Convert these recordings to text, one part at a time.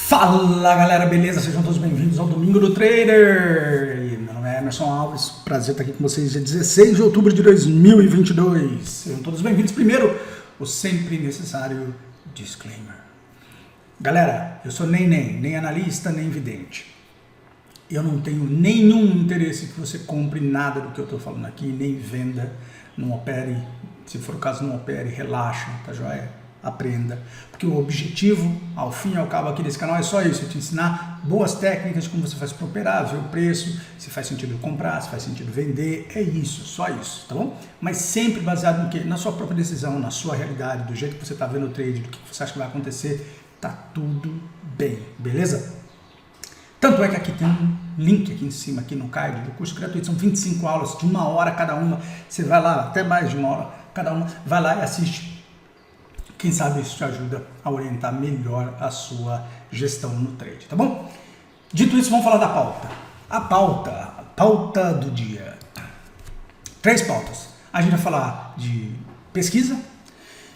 Fala galera, beleza? Sejam todos bem-vindos ao Domingo do Trader. Meu nome é Emerson Alves, prazer estar aqui com vocês dia 16 de outubro de 2022. Sejam todos bem-vindos. Primeiro, o sempre necessário disclaimer. Galera, eu sou nem analista, nem vidente. Eu não tenho nenhum interesse que você compre nada do que eu estou falando aqui, nem venda, não opere, se for o caso não opere, relaxa, tá joia? Aprenda, porque o objetivo, ao fim e ao cabo aqui desse canal é só isso, eu te ensinar boas técnicas de como você faz para operar, ver o preço, se faz sentido comprar, se faz sentido vender, é isso, só isso, tá bom? Mas sempre baseado no quê? Na sua própria decisão, na sua realidade, do jeito que você está vendo o trade, do que você acha que vai acontecer, tá tudo bem, beleza? Tanto é que aqui tem um link aqui em cima, aqui no card do curso gratuito, são 25 aulas de 1 hora cada uma, você vai lá, até mais de 1 hora cada uma, vai lá e assiste. Quem sabe isso te ajuda a orientar melhor a sua gestão no trade, tá bom? Dito isso, vamos falar da pauta. A pauta do dia. 3 pautas. A gente vai falar de pesquisa.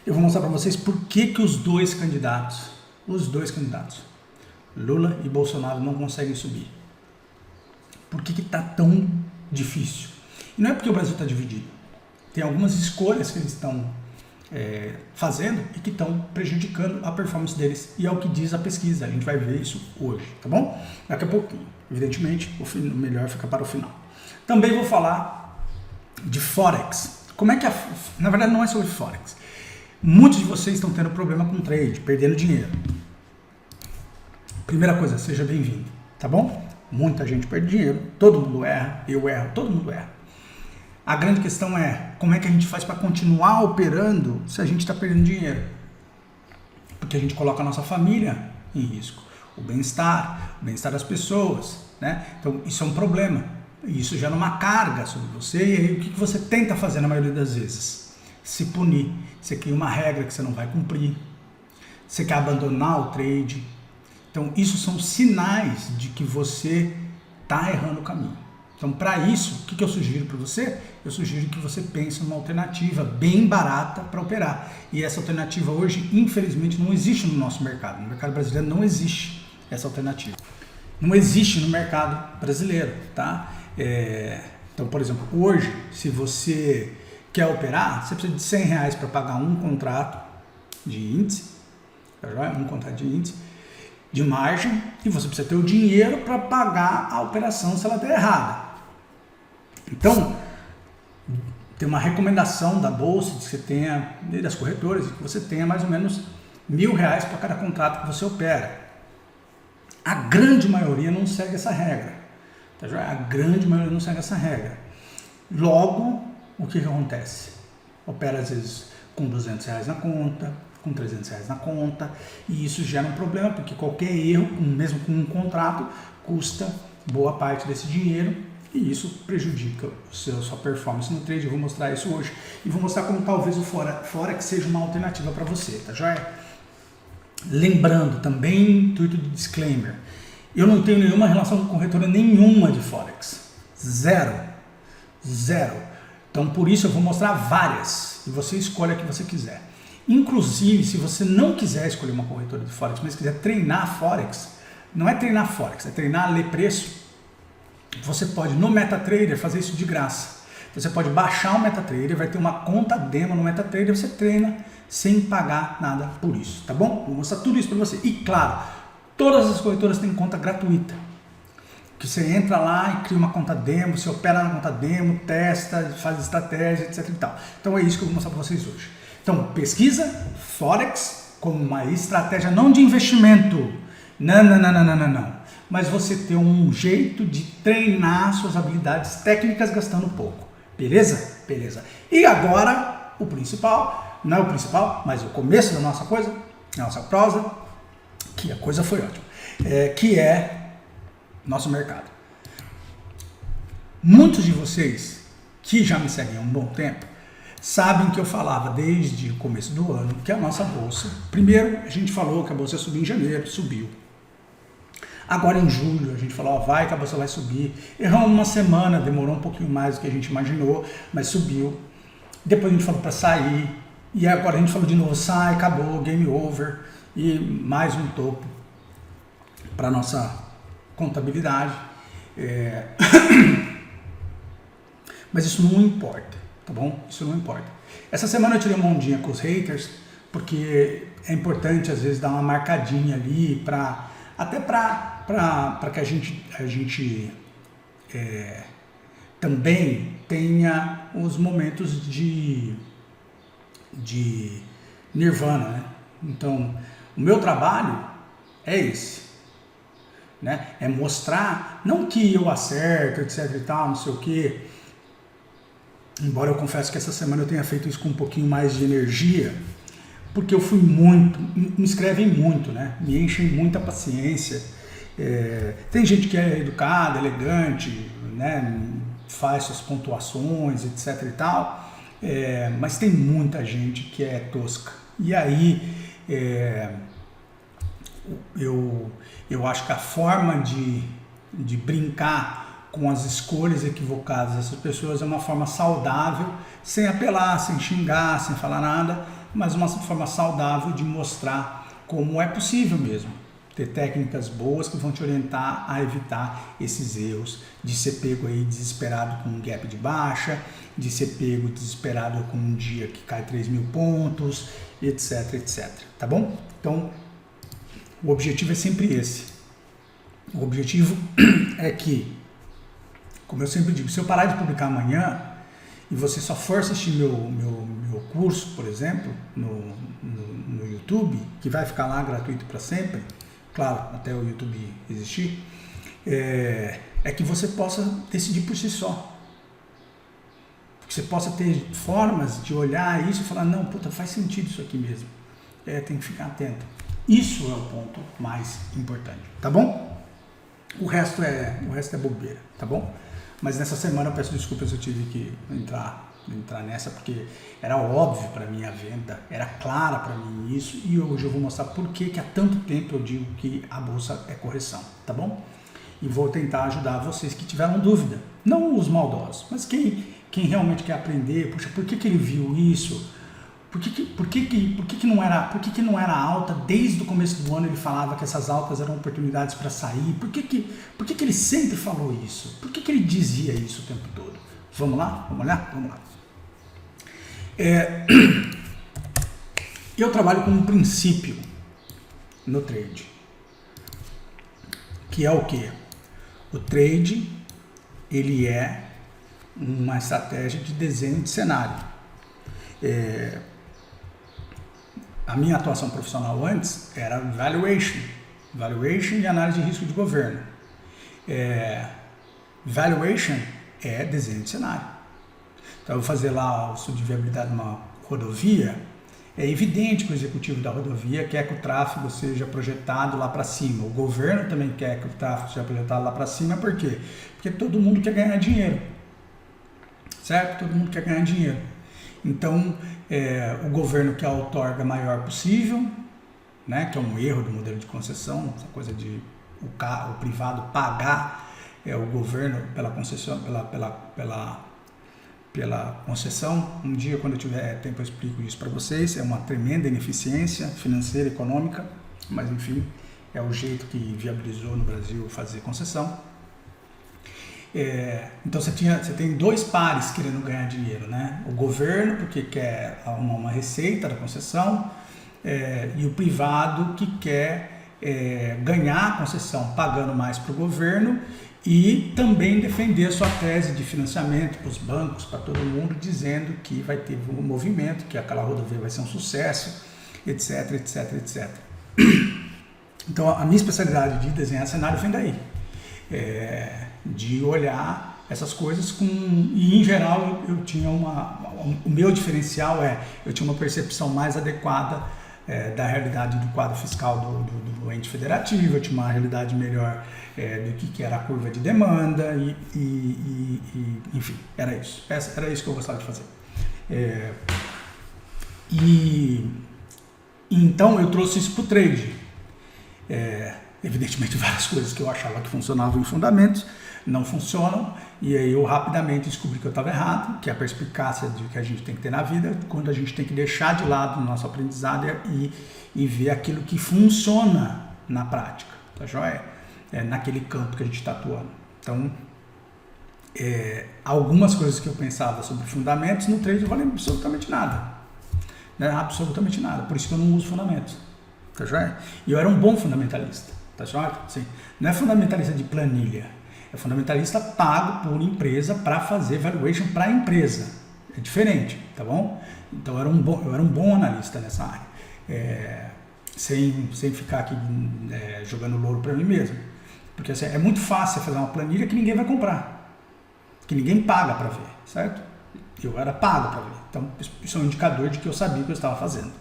Eu vou mostrar para vocês por que os dois candidatos, Lula e Bolsonaro, não conseguem subir. Por que tá tão difícil? E não é porque o Brasil está dividido. Tem algumas escolhas que eles estão fazendo e que estão prejudicando a performance deles, e é o que diz a pesquisa. A gente vai ver isso hoje, tá bom? Daqui a pouquinho, evidentemente, o melhor fica para o final. Também vou falar de Forex. Como é que na verdade não é sobre Forex. Muitos de vocês estão tendo problema com trade, perdendo dinheiro. Primeira coisa, seja bem-vindo, tá bom? Muita gente perde dinheiro, todo mundo erra, eu erro, todo mundo erra. A grande questão é, como é que a gente faz para continuar operando se a gente está perdendo dinheiro? Porque a gente coloca a nossa família em risco, o bem-estar das pessoas, né? Então isso é um problema, isso gera uma carga sobre você, e aí o que você tenta fazer na maioria das vezes? Se punir, você cria uma regra que você não vai cumprir, você quer abandonar o trade. Então isso são sinais de que você está errando o caminho. Então, para isso, o que eu sugiro para você? Eu sugiro que você pense numa alternativa bem barata para operar. E essa alternativa hoje, infelizmente, não existe no nosso mercado. No mercado brasileiro não existe essa alternativa. Não existe no mercado brasileiro, tá? Então, por exemplo, hoje, se você quer operar, você precisa de R$100 para pagar um contrato de índice, de margem, e você precisa ter o dinheiro para pagar a operação se ela der errada. Então, tem uma recomendação da bolsa, de que você tenha, das corretoras, que você tenha mais ou menos R$1.000 para cada contrato que você opera. A grande maioria não segue essa regra. Tá? A grande maioria não segue essa regra. Logo, o que acontece? Opera às vezes com R$200 na conta, com R$300 na conta, e isso gera um problema, porque qualquer erro, mesmo com um contrato, custa boa parte desse dinheiro, e isso prejudica a sua performance no trade. Eu vou mostrar isso hoje, e vou mostrar como talvez o Forex seja uma alternativa para você, tá joia? Lembrando, também intuito de disclaimer, eu não tenho nenhuma relação com corretora nenhuma de Forex, zero. Então por isso eu vou mostrar várias, e você escolhe a que você quiser. Inclusive, se você não quiser escolher uma corretora de Forex, mas quiser treinar Forex, não é treinar Forex, é treinar a ler preço, você pode no MetaTrader fazer isso de graça. Você pode baixar o MetaTrader, vai ter uma conta demo no MetaTrader, você treina sem pagar nada por isso, tá bom? Vou mostrar tudo isso para você. E claro, todas as corretoras têm conta gratuita, que você entra lá e cria uma conta demo, você opera na conta demo, testa, faz estratégia, etc e tal. Então é isso que eu vou mostrar para vocês hoje. Então, pesquisa Forex como uma estratégia não de investimento, não. Mas você ter um jeito de treinar suas habilidades técnicas gastando pouco. Beleza? Beleza. E agora, o principal, não é o principal, mas o começo da nossa prosa, que a coisa foi ótima, que é nosso mercado. Muitos de vocês que já me seguem há um bom tempo, sabem que eu falava desde o começo do ano que a nossa bolsa, primeiro a gente falou que a bolsa ia subir em janeiro, subiu. Agora em julho a gente falou, vai que a bolsa vai subir. Erramos uma semana, demorou um pouquinho mais do que a gente imaginou, mas subiu. Depois a gente falou para sair, e agora a gente falou de novo, sai, acabou, game over, e mais um topo. para a nossa contabilidade. Mas isso não importa, tá bom? Isso não importa. Essa semana eu tirei uma ondinha com os haters, porque é importante às vezes dar uma marcadinha ali, até para que a gente também tenha os momentos de nirvana, né? Então, o meu trabalho é esse, né? É mostrar, não que eu acerto, etc e tal, não sei o quê. Embora eu confesso que essa semana eu tenha feito isso com um pouquinho mais de energia, porque eu fui me escrevem muito, né? Me enchem muita paciência. Tem gente que é educada, elegante, né? Faz suas pontuações, etc e tal, mas tem muita gente que é tosca. E aí eu acho que a forma de brincar com as escolhas equivocadas dessas pessoas é uma forma saudável, sem apelar, sem xingar, sem falar nada, mas uma forma saudável de mostrar como é possível mesmo ter técnicas boas que vão te orientar a evitar esses erros, de ser pego aí desesperado com um gap de baixa, de ser pego desesperado com um dia que cai 3.000 pontos, etc, etc, tá bom? Então, o objetivo é sempre esse. O objetivo é que, como eu sempre digo, se eu parar de publicar amanhã e você só for assistir meu curso, por exemplo, no YouTube, que vai ficar lá gratuito para sempre, claro, até o YouTube existir, é que você possa decidir por si só. Que você possa ter formas de olhar isso e falar, não, puta, faz sentido isso aqui mesmo. Tem que ficar atento. Isso é o ponto mais importante, tá bom? O resto é bobeira, tá bom? Mas nessa semana eu peço desculpas, eu tive que entrar nessa, porque era óbvio para mim a venda, era clara para mim isso, e hoje eu vou mostrar por que há tanto tempo eu digo que a bolsa é correção, tá bom? E vou tentar ajudar vocês que tiveram dúvida, não os maldosos, mas quem realmente quer aprender, puxa, por que ele viu isso? Por que não era alta? Desde o começo do ano ele falava que essas altas eram oportunidades para sair. Por que ele sempre falou isso? Por que ele dizia isso o tempo todo? Vamos lá? Vamos olhar? Vamos lá. Eu trabalho com um princípio no trade, que é o quê? O trade, ele é uma estratégia de desenho de cenário. A minha atuação profissional antes era valuation e análise de risco de governo. Valuation é desenho de cenário. Então eu vou fazer lá o estudo de viabilidade de uma rodovia, é evidente que o executivo da rodovia quer que o tráfego seja projetado lá para cima. O governo também quer que o tráfego seja projetado lá para cima, por quê? Porque todo mundo quer ganhar dinheiro, certo? Todo mundo quer ganhar dinheiro. Então, o governo quer a outorga maior possível, né, que é um erro do modelo de concessão, essa coisa de o privado pagar o governo pela concessão, pela concessão. Um dia, quando eu tiver tempo, eu explico isso para vocês. É uma tremenda ineficiência financeira e econômica, mas enfim, é o jeito que viabilizou no Brasil fazer concessão. Então você tem dois pares querendo ganhar dinheiro, né? O governo, porque quer uma receita da concessão, e o privado, que quer ganhar a concessão pagando mais para o governo e também defender a sua tese de financiamento para os bancos, para todo mundo, dizendo que vai ter um movimento, que aquela rodovia vai ser um sucesso, etc, etc, etc. Então a minha especialidade de desenhar cenário vem daí. De olhar essas coisas e em geral eu tinha o meu diferencial eu tinha uma percepção mais adequada da realidade do quadro fiscal do ente federativo, eu tinha uma realidade melhor do que era a curva de demanda enfim, era isso que eu gostava de fazer. Então eu trouxe isso para o trade. Evidentemente várias coisas que eu achava que funcionavam em fundamentos não funcionam, e aí eu rapidamente descobri que eu estava errado, que é a perspicácia que a gente tem que ter na vida, quando a gente tem que deixar de lado o nosso aprendizado e ver aquilo que funciona na prática, tá joia? Naquele campo que a gente está atuando. Então, algumas coisas que eu pensava sobre fundamentos no trade eu falei absolutamente nada, né? Absolutamente nada, por isso que eu não uso fundamentos, tá joia? E eu era um bom fundamentalista, tá joia? Sim. Não é fundamentalista de planilha, é fundamentalista pago por empresa para fazer valuation para a empresa, é diferente, tá bom? Então eu era um bom analista nessa área, sem ficar aqui jogando louro para mim mesmo, porque assim, é muito fácil fazer uma planilha que ninguém vai comprar, que ninguém paga para ver, certo? Eu era pago para ver, então isso é um indicador de que eu sabia o que eu estava fazendo.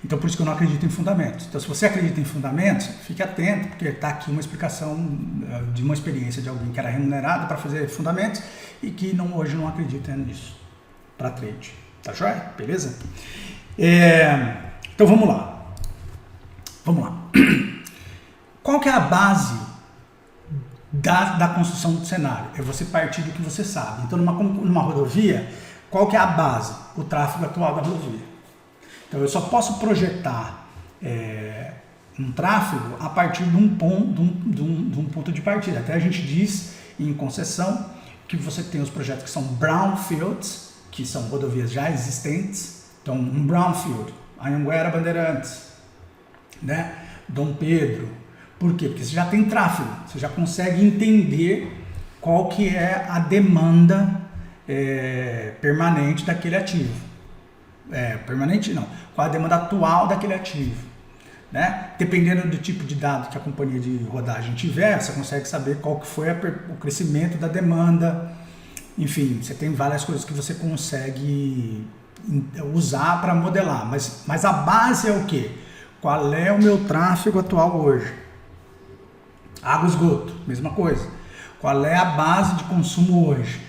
Então por isso que eu não acredito em fundamentos. Então se você acredita em fundamentos, fique atento, porque está aqui uma explicação de uma experiência de alguém que era remunerado para fazer fundamentos e que hoje não acredita nisso para trade, tá joia? Beleza? Então vamos lá. Qual que é a base da construção do cenário? É você partir do que você sabe. Então numa rodovia, qual que é a base? O tráfego atual da rodovia. Então eu só posso projetar um tráfego a partir de um ponto de partida. Até a gente diz em concessão que você tem os projetos que são brownfields, que são rodovias já existentes. Então um brownfield, Anhanguera, Bandeirantes, né? Dom Pedro. Por quê? Porque você já tem tráfego, você já consegue entender qual que é a demanda permanente daquele ativo. Permanente não, qual a demanda atual daquele ativo, né? Dependendo do tipo de dado que a companhia de rodagem tiver, você consegue saber qual que foi o crescimento da demanda. Enfim, você tem várias coisas que você consegue usar para modelar, mas a base é o quê? Qual é o meu tráfego atual hoje? Água e esgoto, mesma coisa. Qual é a base de consumo hoje?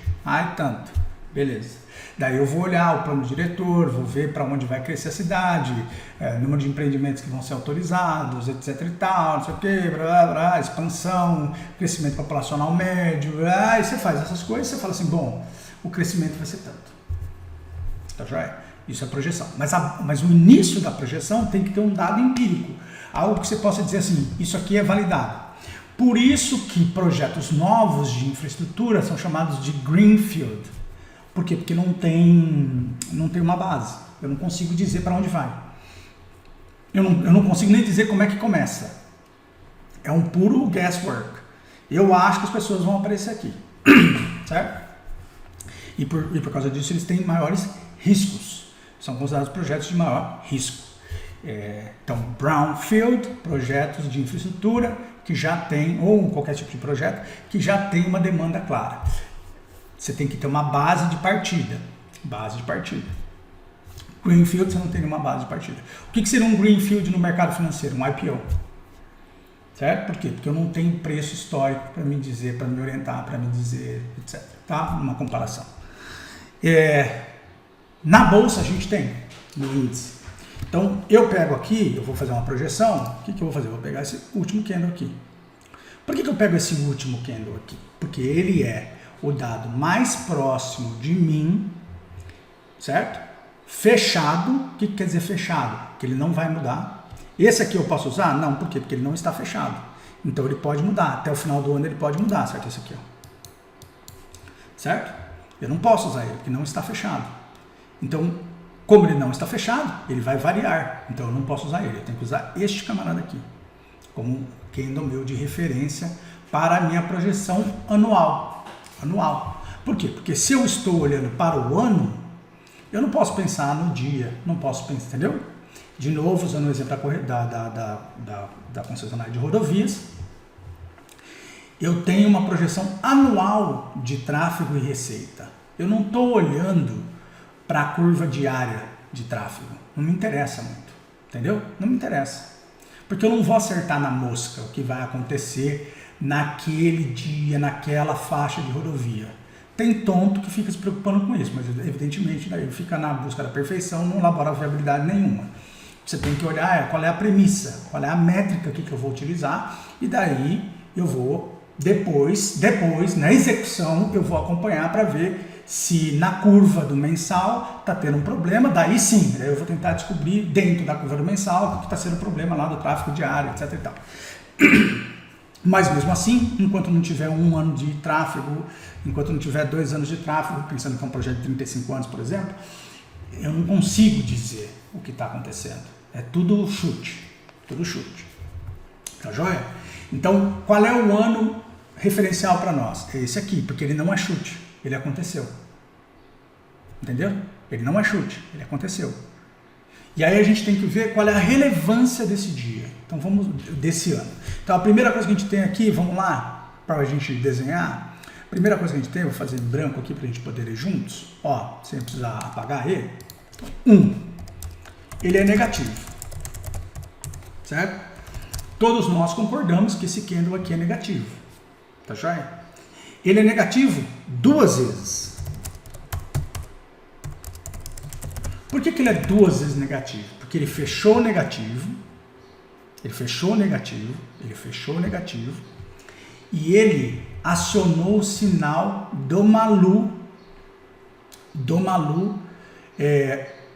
Tanto. Beleza. Daí eu vou olhar o plano diretor, vou ver para onde vai crescer a cidade, número de empreendimentos que vão ser autorizados, etc e tal, não sei o que, expansão, crescimento populacional médio, aí você faz essas coisas, você fala assim, bom, o crescimento vai ser tanto. Tá joia? Isso é projeção. Mas o início da projeção tem que ter um dado empírico, algo que você possa dizer assim, isso aqui é validado. Por isso que projetos novos de infraestrutura são chamados de greenfield. Por quê? Porque não tem uma base. Eu não consigo dizer para onde vai. Eu não consigo nem dizer como é que começa. É um puro guesswork. Eu acho que as pessoas vão aparecer aqui. Certo? E por causa disso eles têm maiores riscos. São considerados projetos de maior risco. Então, brownfield, projetos de infraestrutura que já tem, ou qualquer tipo de projeto, que já tem uma demanda clara. Você tem que ter uma base de partida. Greenfield, você não tem nenhuma base de partida. O que seria um greenfield no mercado financeiro? Um IPO. Certo? Por quê? Porque eu não tenho preço histórico para me dizer, para me orientar, para me dizer, etc. Tá? Uma comparação. Na bolsa a gente tem, no índice. Então, eu pego aqui, eu vou fazer uma projeção. O que eu vou fazer? Eu vou pegar esse último candle aqui. Por que eu pego esse último candle aqui? Porque ele é o dado mais próximo de mim, certo? Fechado. O que quer dizer fechado? Que ele não vai mudar. Esse aqui eu posso usar? Não, por quê? Porque ele não está fechado. Então ele pode mudar. Até o final do ano ele pode mudar, certo? Esse aqui, ó. Certo? Eu não posso usar ele, porque não está fechado. Então, como ele não está fechado, ele vai variar. Então eu não posso usar ele. Eu tenho que usar este camarada aqui como candle meu de referência para a minha projeção anual. Por quê? Porque se eu estou olhando para o ano, eu não posso pensar no dia, não posso pensar, entendeu? De novo, usando o exemplo da concessionária de rodovias, eu tenho uma projeção anual de tráfego e receita. Eu não estou olhando para a curva diária de tráfego. Não me interessa muito, entendeu? Não me interessa. Porque eu não vou acertar na mosca o que vai acontecer naquele dia, naquela faixa de rodovia. Tem tonto que fica se preocupando com isso, mas evidentemente daí fica na busca da perfeição, não elabora viabilidade nenhuma. Você tem que olhar qual é a premissa, qual é a métrica que eu vou utilizar, e daí eu vou, depois na execução, eu vou acompanhar para ver se na curva do mensal está tendo um problema, daí sim, eu vou tentar descobrir dentro da curva do mensal o que está sendo o problema lá do tráfego diário, etc e tal. Mas mesmo assim, enquanto não tiver 1 ano de tráfego, enquanto não tiver 2 anos de tráfego, pensando que é um projeto de 35 anos, por exemplo, eu não consigo dizer o que está acontecendo. É tudo chute, tudo chute. Tá joia? Então, qual é o ano referencial para nós? É esse aqui, porque ele não é chute, ele aconteceu. Entendeu? Ele não é chute, ele aconteceu. E aí a gente tem que ver qual é a relevância desse dia. Então vamos, desse ano. Então a primeira coisa que a gente tem aqui, vamos lá, para a gente desenhar. A primeira coisa que a gente tem, vou fazer em branco aqui para a gente poder ir juntos. Ó, sem precisar apagar ele. 1. Ele é negativo. Certo? Todos nós concordamos que esse candle aqui é negativo. Tá joia? Ele é negativo 2 vezes. Por que ele é 2 vezes negativo? Porque ele fechou negativo, ele fechou negativo, ele fechou negativo, e ele acionou o sinal do Malu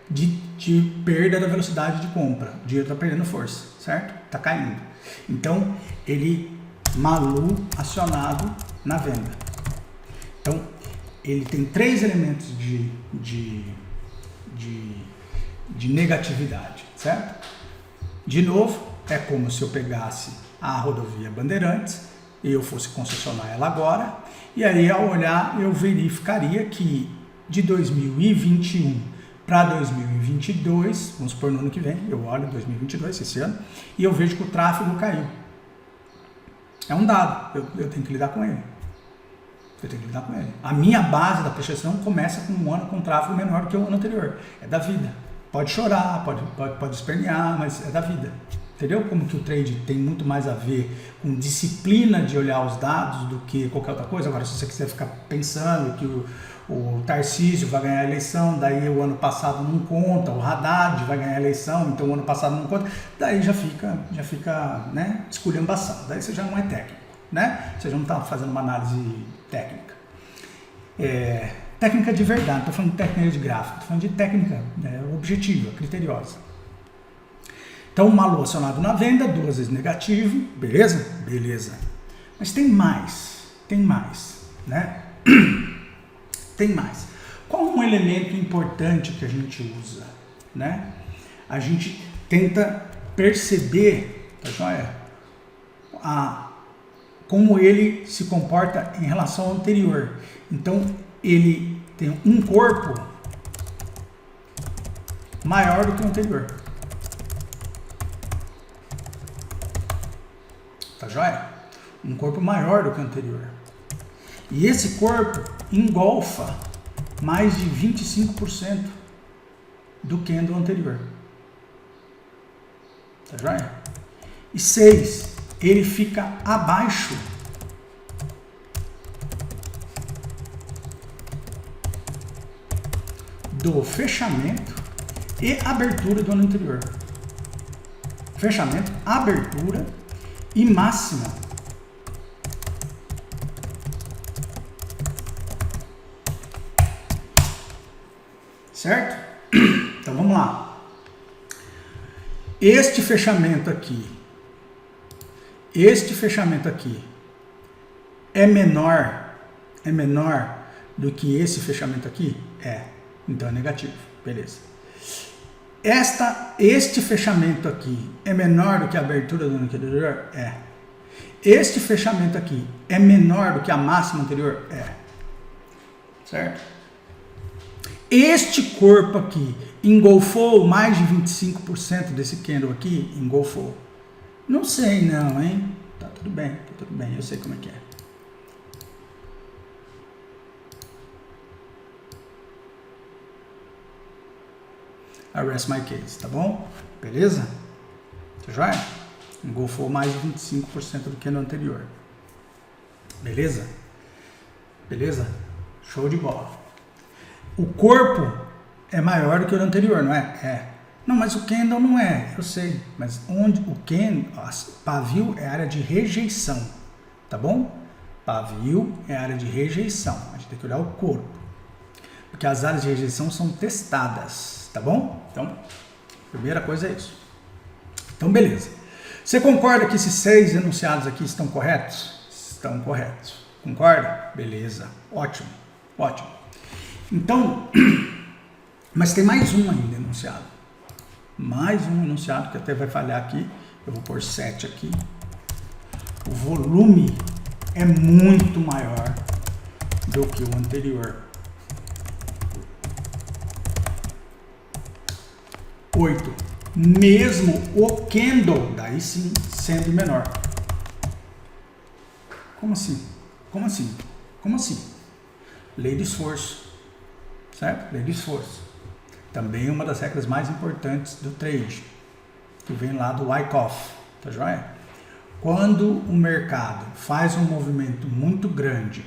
de perda da velocidade de compra. O dinheiro está perdendo força, certo? Está caindo. Então, ele Malu acionado na venda. Então, ele tem 3 elementos de negatividade, certo? De novo, é como se eu pegasse a rodovia Bandeirantes e eu fosse concessionar ela agora, e aí ao olhar eu verificaria que de 2021 para 2022, vamos supor no ano que vem, eu olho 2022, esse ano, e eu vejo que o tráfego caiu. É um dado, eu tenho que lidar com ele. Eu tenho que lidar com ele. A minha base da projeção começa com um ano com tráfego menor do que o ano anterior. É da vida. Pode chorar, pode espernear, mas é da vida. Entendeu? Como que o trade tem muito mais a ver com disciplina de olhar os dados do que qualquer outra coisa. Agora, se você quiser ficar pensando que o Tarcísio vai ganhar a eleição, daí o ano passado não conta, o Haddad vai ganhar a eleição, então o ano passado não conta, daí já fica, né, esculhambação. Daí você já não é técnico, né? Você já não está fazendo uma análise técnica. Técnica de verdade, não estou falando de técnica de gráfico, estou falando de técnica objetiva, criteriosa. Então, o Malu acionado na venda, 2 vezes negativo, beleza? Beleza. Mas tem mais, né? Tem mais. Qual um elemento importante que a gente usa, né? A gente tenta perceber, tá joia? Como ele se comporta em relação ao anterior. Então, ele tem um corpo maior do que o anterior. Tá joia? Um corpo maior do que o anterior. E esse corpo engolfa mais de 25% do candle anterior. Tá joia? E 6, ele fica abaixo do fechamento e abertura do ano anterior. Fechamento, abertura e máxima. Certo? Então vamos lá. Este fechamento aqui é menor do que esse fechamento aqui? É. Então é negativo. Beleza. Este fechamento aqui é menor do que a abertura do ano anterior? É. Este fechamento aqui é menor do que a máxima anterior? É. Certo? Este corpo aqui engolfou mais de 25% desse candle aqui? Engolfou. Não sei não, hein? Tá tudo bem, eu sei como é que é. I rest my case, tá bom? Beleza? Tá joia? Engolfou mais de 25% do que no anterior. Beleza? Beleza? Show de bola. O corpo é maior do que o anterior, não é? É. Não, mas o candle não é, eu sei. Mas onde o candle, pavio é área de rejeição, tá bom? Pavio é área de rejeição. A gente tem que olhar o corpo. porque as áreas de rejeição são testadas, tá bom? Então, primeira coisa é isso. Então, beleza. Você concorda que esses 6 enunciados aqui estão corretos? Estão corretos. Concorda? Beleza. Ótimo. Ótimo. Então, mas tem mais um ainda enunciado. Mais um enunciado que até vai falhar aqui. Eu vou pôr 7 aqui. O volume é muito maior do que o anterior. 8. Mesmo o candle, daí sim, sendo menor. Como assim? Como assim? Como assim? Lei do esforço. Certo? Lei do esforço. Também uma das regras mais importantes do trade, que vem lá do Wyckoff. Tá joia? Quando o mercado faz um movimento muito grande,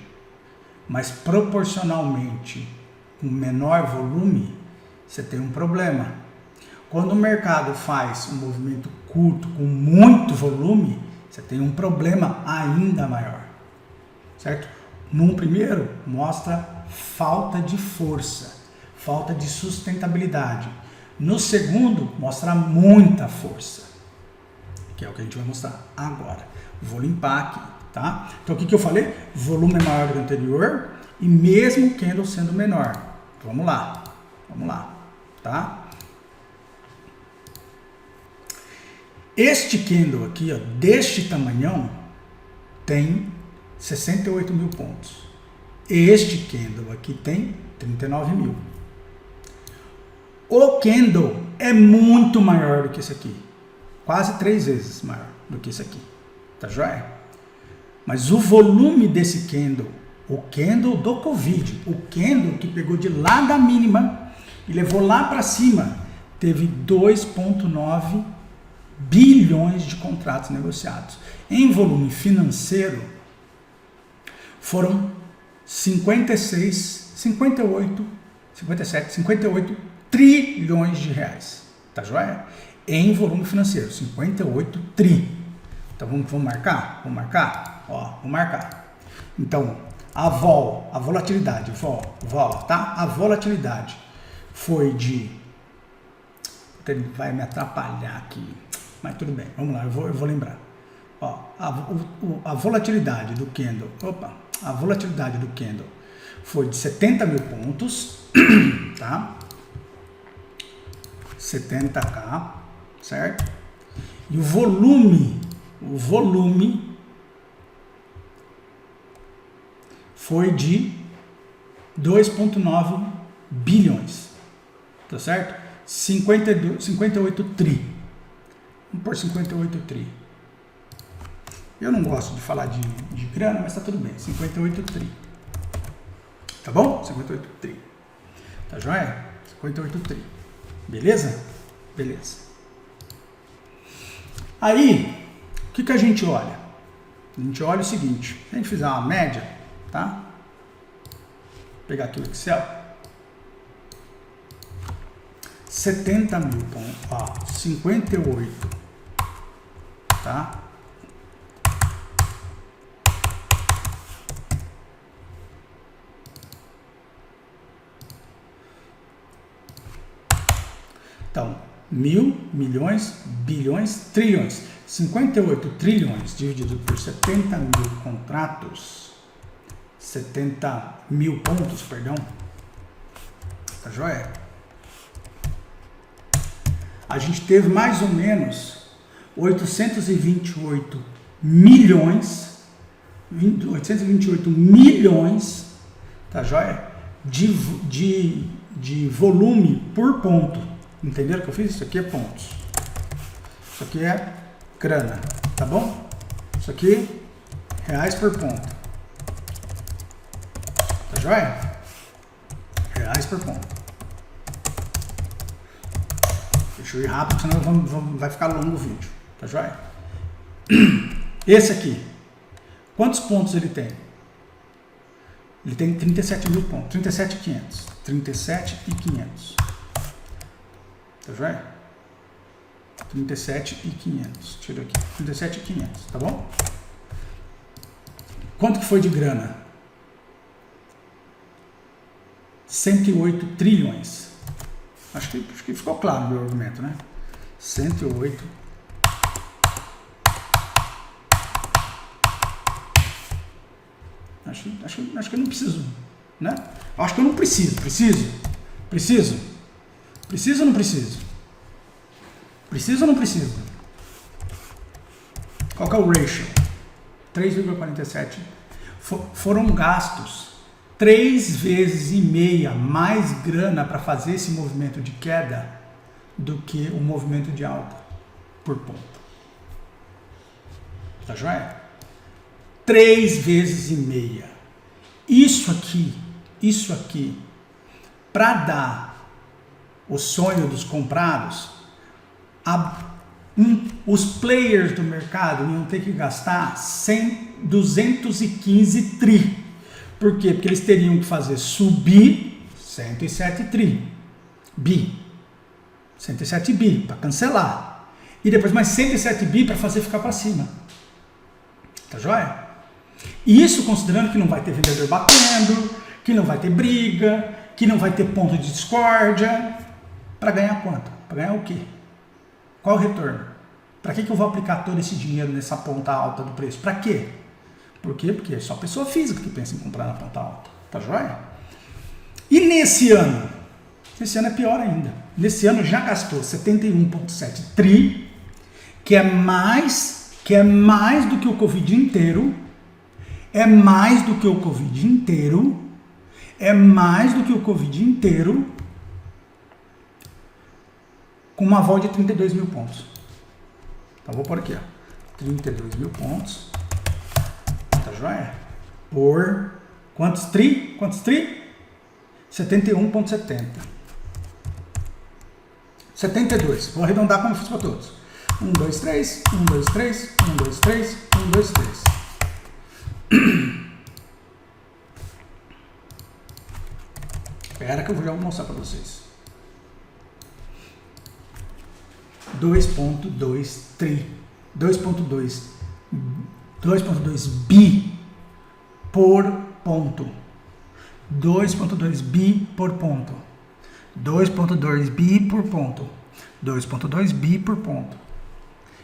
mas proporcionalmente com menor volume, você tem um problema. Quando o mercado faz um movimento curto com muito volume, você tem um problema ainda maior. Certo? No primeiro, mostra falta de força, falta de sustentabilidade. No segundo, mostra muita força, que é o que a gente vai mostrar agora. Vou limpar aqui, tá? Então, o que eu falei? Volume é maior do que o anterior e mesmo o candle sendo menor. Vamos lá, tá? Este candle aqui, ó, deste tamanhão, tem 68 mil pontos. Este candle aqui tem 39 mil. O candle é muito maior do que esse aqui. Quase 3 vezes maior do que esse aqui. Tá joia? Mas o volume desse candle, o candle do Covid, o candle que pegou de lá da mínima e levou lá para cima, teve 2,9 bilhões de contratos negociados. Em volume financeiro, foram 58 trilhões de reais. Tá joia? Em volume financeiro, 58 tri. Então vamos marcar? Vamos marcar? Ó, vamos marcar. Então, a volatilidade, tá? A volatilidade foi de... Ele vai me atrapalhar aqui, mas tudo bem, vamos lá, eu vou lembrar. Ó, a volatilidade do candle, a volatilidade do candle foi de 70 mil pontos, tá? 70k, certo? E o volume foi de 2,9 bilhões, tá certo? 58 tri. Vamos por 58 tri. Eu não gosto de falar de grana, mas tá tudo bem. 58 tri. Tá bom? 58 tri. Tá joia? 58 tri. Beleza? Beleza. Aí, o que a gente olha? A gente olha o seguinte. Se a gente fizer uma média, tá? Vou pegar aqui o Excel. 70 mil pontos. Ó, 58. Tá? Então, mil, milhões, bilhões, trilhões. 58 trilhões dividido por 70 mil contratos, 70 mil pontos, perdão. Tá joia? A gente teve mais ou menos 828 milhões, tá joia? De volume por ponto. Entenderam o que eu fiz? Isso aqui é pontos. Isso aqui é grana, tá bom? Isso aqui, reais por ponto. Tá joia? Reais por ponto. Deixa eu ir rápido, senão vai ficar longo o vídeo. Tá joia? Esse aqui, quantos pontos ele tem? Ele tem 37 mil pontos. 37.500. 37.500. Tá joia? 37.500. Tira aqui. 37.500, tá bom? Quanto que foi de grana? 108 trilhões. Acho que ficou claro o meu argumento, né? 108. Acho que eu não preciso, né? Acho que eu não preciso. Preciso ou não preciso? Preciso ou não preciso? Qual que é o ratio? 3,47. Foram gastos 3,5 vezes mais grana para fazer esse movimento de queda do que o movimento de alta por ponto. Tá joia? 3,5 vezes. Isso aqui, para dar o sonho dos comprados, os players do mercado iam ter que gastar 215 tri. Por quê? Porque eles teriam que fazer subir 107 tri. 107 bi para cancelar. E depois mais 107 bi para fazer ficar para cima. Tá joia? Isso considerando que não vai ter vendedor batendo, que não vai ter briga, que não vai ter ponto de discórdia. Para ganhar quanto? Para ganhar o quê? Qual o retorno? Para que eu vou aplicar todo esse dinheiro nessa ponta alta do preço? Para quê? Por quê? Porque é só pessoa física que pensa em comprar na ponta alta. Tá joia? E nesse ano? Esse ano é pior ainda. Nesse ano já gastou 71,7 tri, que é mais do que o Covid inteiro. É mais do que o Covid inteiro. Com uma vol de 32 mil pontos. Então vou pôr aqui, ó. 32 mil pontos. Tá joia? Por quantos tri? 71,70. 72. Vou arredondar como eu fiz para todos. 1, 2, 3. 1, 2, 3. 1, 2, 3. 1, 2, 3. Espera que eu vou já mostrar para vocês. 2,2 tri. 2,2 bi por ponto. 2,2 bi por ponto. 2,2 bi por ponto. 2,2 bi por ponto.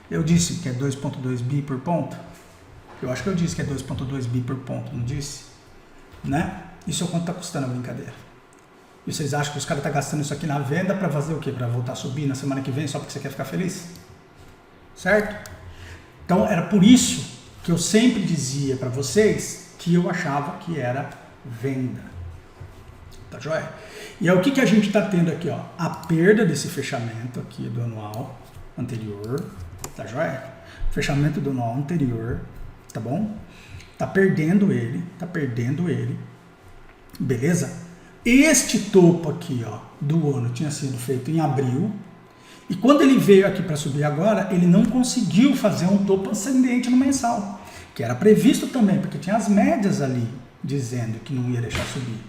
Eu disse que é 2,2 bi por ponto? Eu acho que eu disse que é 2,2 bi por ponto, não disse? Né? Isso é quanto está custando a brincadeira. E vocês acham que os caras estão gastando isso aqui na venda para fazer o quê? Para voltar a subir na semana que vem só porque você quer ficar feliz? Certo? Então era por isso que eu sempre dizia para vocês que eu achava que era venda. Tá joia? E é o que a gente está tendo aqui, ó. A perda desse fechamento aqui do anual anterior. Tá joia? Fechamento do anual anterior. Tá bom? Tá perdendo ele. Beleza? Este topo aqui, ó, do ano tinha sido feito em abril. E quando ele veio aqui para subir agora, ele não conseguiu fazer um topo ascendente no mensal. Que era previsto também, porque tinha as médias ali dizendo que não ia deixar subir.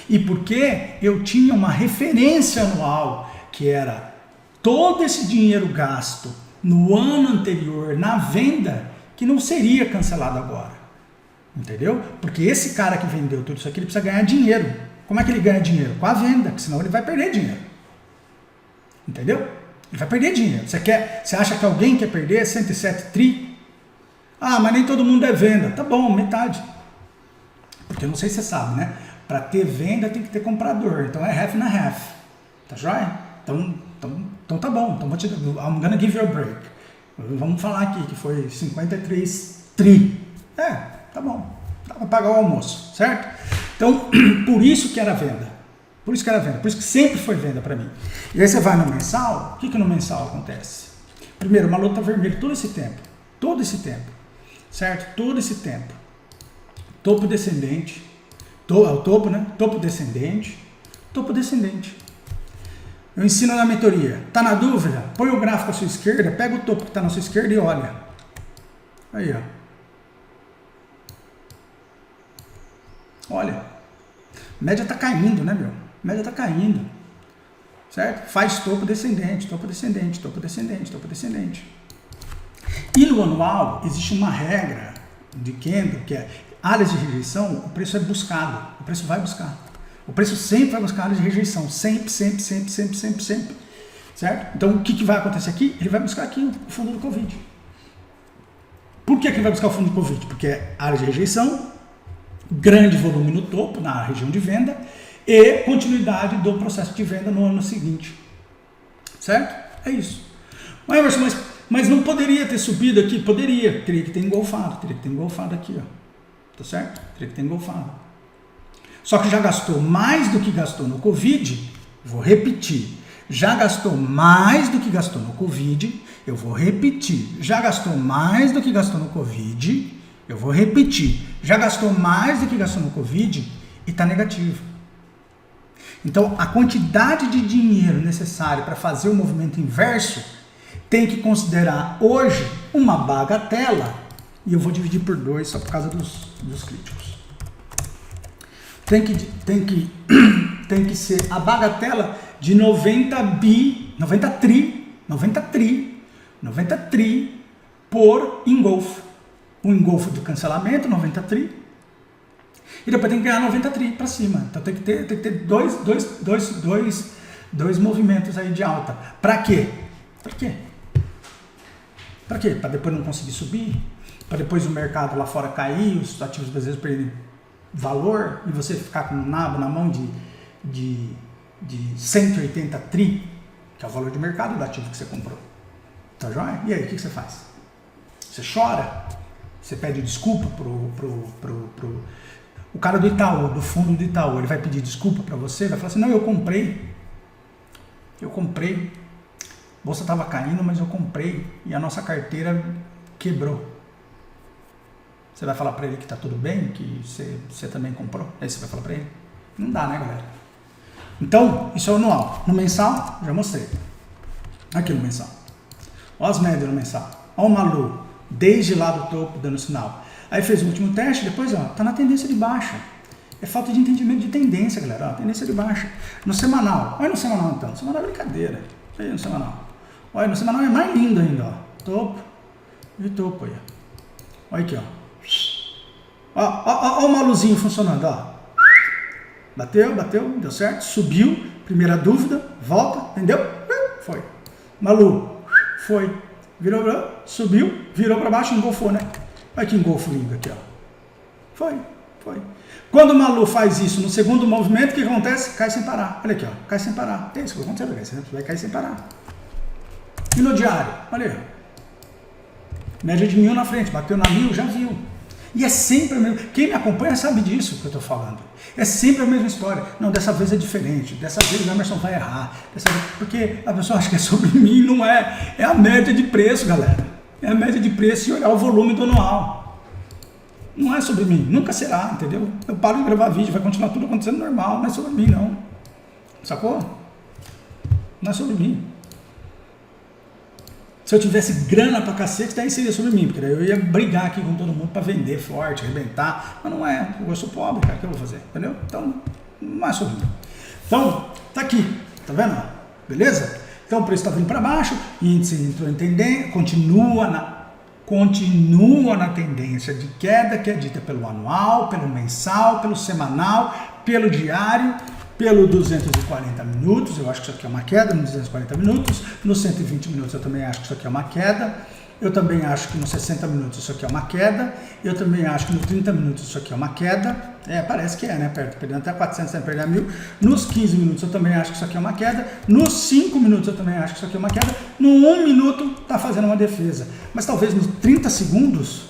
E porque eu tinha uma referência anual, que era todo esse dinheiro gasto no ano anterior na venda, que não seria cancelado agora. Entendeu? Porque esse cara que vendeu tudo isso aqui, ele precisa ganhar dinheiro. Como é que ele ganha dinheiro? Com a venda, porque senão ele vai perder dinheiro. Entendeu? Ele vai perder dinheiro. Você acha que alguém quer perder 107 tri? Ah, mas nem todo mundo é venda. Tá bom, metade. Porque eu não sei se você sabe, né? Para ter venda tem que ter comprador. Então é half na half. Tá joia? Então tá bom. Então vou te dar. I'm gonna give you a break. Vamos falar aqui que foi 53 tri. Tá bom. Dá para pagar o almoço, certo? Então, por isso que era venda. Por isso que sempre foi venda para mim. E aí você vai no mensal, o que no mensal acontece? Primeiro, uma luta vermelha todo esse tempo, certo? Todo esse tempo. Topo descendente, topo, né? Topo descendente. Eu ensino na mentoria. Tá na dúvida? Põe o gráfico à sua esquerda, pega o topo que está na sua esquerda e olha. Aí, ó. Olha, média está caindo, né, meu? Média está caindo, certo? Faz topo descendente. E no anual existe uma regra de candle, que é áreas de rejeição, o preço é buscado, o preço vai buscar. O preço sempre vai buscar área de rejeição, sempre, sempre, sempre, sempre, sempre, sempre, certo? Então o que vai acontecer aqui? Ele vai buscar aqui o fundo do Covid. Por que ele vai buscar o fundo do Covid? Porque é área de rejeição, grande volume no topo, na região de venda, e continuidade do processo de venda no ano seguinte, certo? É isso. Mas não poderia ter subido aqui? Poderia, teria que ter engolfado aqui, ó. Tá certo? Teria que ter engolfado. Só que já gastou mais do que gastou no Covid, vou repetir. Já gastou mais do que gastou no Covid, eu vou repetir. Já gastou mais do que gastou no Covid, eu vou repetir. Já gastou mais do que gastou no Covid e está negativo. Então, a quantidade de dinheiro necessária para fazer o movimento inverso tem que considerar hoje uma bagatela, e eu vou dividir por 2 só por causa dos críticos. Tem que ser a bagatela de 90 tri por engolfo. O engolfo de cancelamento, 90 tri, e depois tem que ganhar 90 tri para cima. Então tem que ter dois movimentos aí de alta. Para quê? Para quê? Para depois não conseguir subir? Para depois o mercado lá fora cair, os ativos brasileiros perderem valor e você ficar com um nabo na mão de 180 tri, que é o valor de mercado do ativo que você comprou. Tá joia? E aí, o que você faz? Você chora? Você pede desculpa o cara do Itaú, do fundo do Itaú, ele vai pedir desculpa para você, vai falar assim, não, eu comprei, a bolsa estava caindo, mas eu comprei e a nossa carteira quebrou. Você vai falar para ele que está tudo bem, que você também comprou? Aí você vai falar para ele? Não dá, né, galera? Então, isso é o anual. No mensal, já mostrei. Aqui no mensal. Olha as médias no mensal. Olha o Malu, desde lá do topo, dando sinal. Aí fez o último teste, depois, ó, tá na tendência de baixa. É falta de entendimento de tendência, galera. Ó, tendência de baixa. No semanal. Olha no semanal, então. No semanal é brincadeira. Olha aí no semanal. Olha, no semanal é mais lindo ainda, ó. Topo. E topo aí. Olha aqui, ó. Ó o Maluzinho funcionando, ó. Bateu, deu certo. Subiu. Primeira dúvida. Volta, entendeu? Foi. Malu. Foi. Virou, subiu. Virou para baixo, engolfou, né? Olha que engolfo lindo aqui, ó. Foi. Quando o Malu faz isso no segundo movimento, o que acontece? Cai sem parar. Olha aqui, ó. Cai sem parar. É isso que vai acontecer. Vai cair sem parar. E no diário? Olha aí. Média de 1000 na frente. Bateu na 1000, já viu. E é sempre o mesmo. Quem me acompanha sabe disso que eu estou falando. É sempre a mesma história. Não, dessa vez é diferente. Dessa vez o Emerson vai errar. Porque a pessoa acha que é sobre mim, não é. É a média de preço, galera. É a média de preço e olhar o volume do anual. Não é sobre mim. Nunca será, entendeu? Eu paro de gravar vídeo, vai continuar tudo acontecendo normal. Não é sobre mim, não. Sacou? Não é sobre mim. Se eu tivesse grana pra cacete, daí seria sobre mim, porque daí eu ia brigar aqui com todo mundo pra vender forte, arrebentar, mas não é, eu sou pobre, cara, o que eu vou fazer, entendeu? Então, não é sobre mim. Então, tá aqui, tá vendo? Beleza? Então o preço tá vindo pra baixo, índice entrou em tendência, continua na tendência de queda, que é dita pelo anual, pelo mensal, pelo semanal, pelo diário, pelo 240 minutos, eu acho que isso aqui é uma queda, nos 240 minutos, nos 120 minutos eu também acho que isso aqui é uma queda, eu também acho que nos 60 minutos isso aqui é uma queda, eu também acho que nos 30 minutos isso aqui é uma queda, parece que é, né, perdendo até 400, sem perder 1000, nos 15 minutos eu também acho que isso aqui é uma queda, nos 5 minutos eu também acho que isso aqui é uma queda, no 1 minuto tá fazendo uma defesa, mas talvez nos 30 segundos,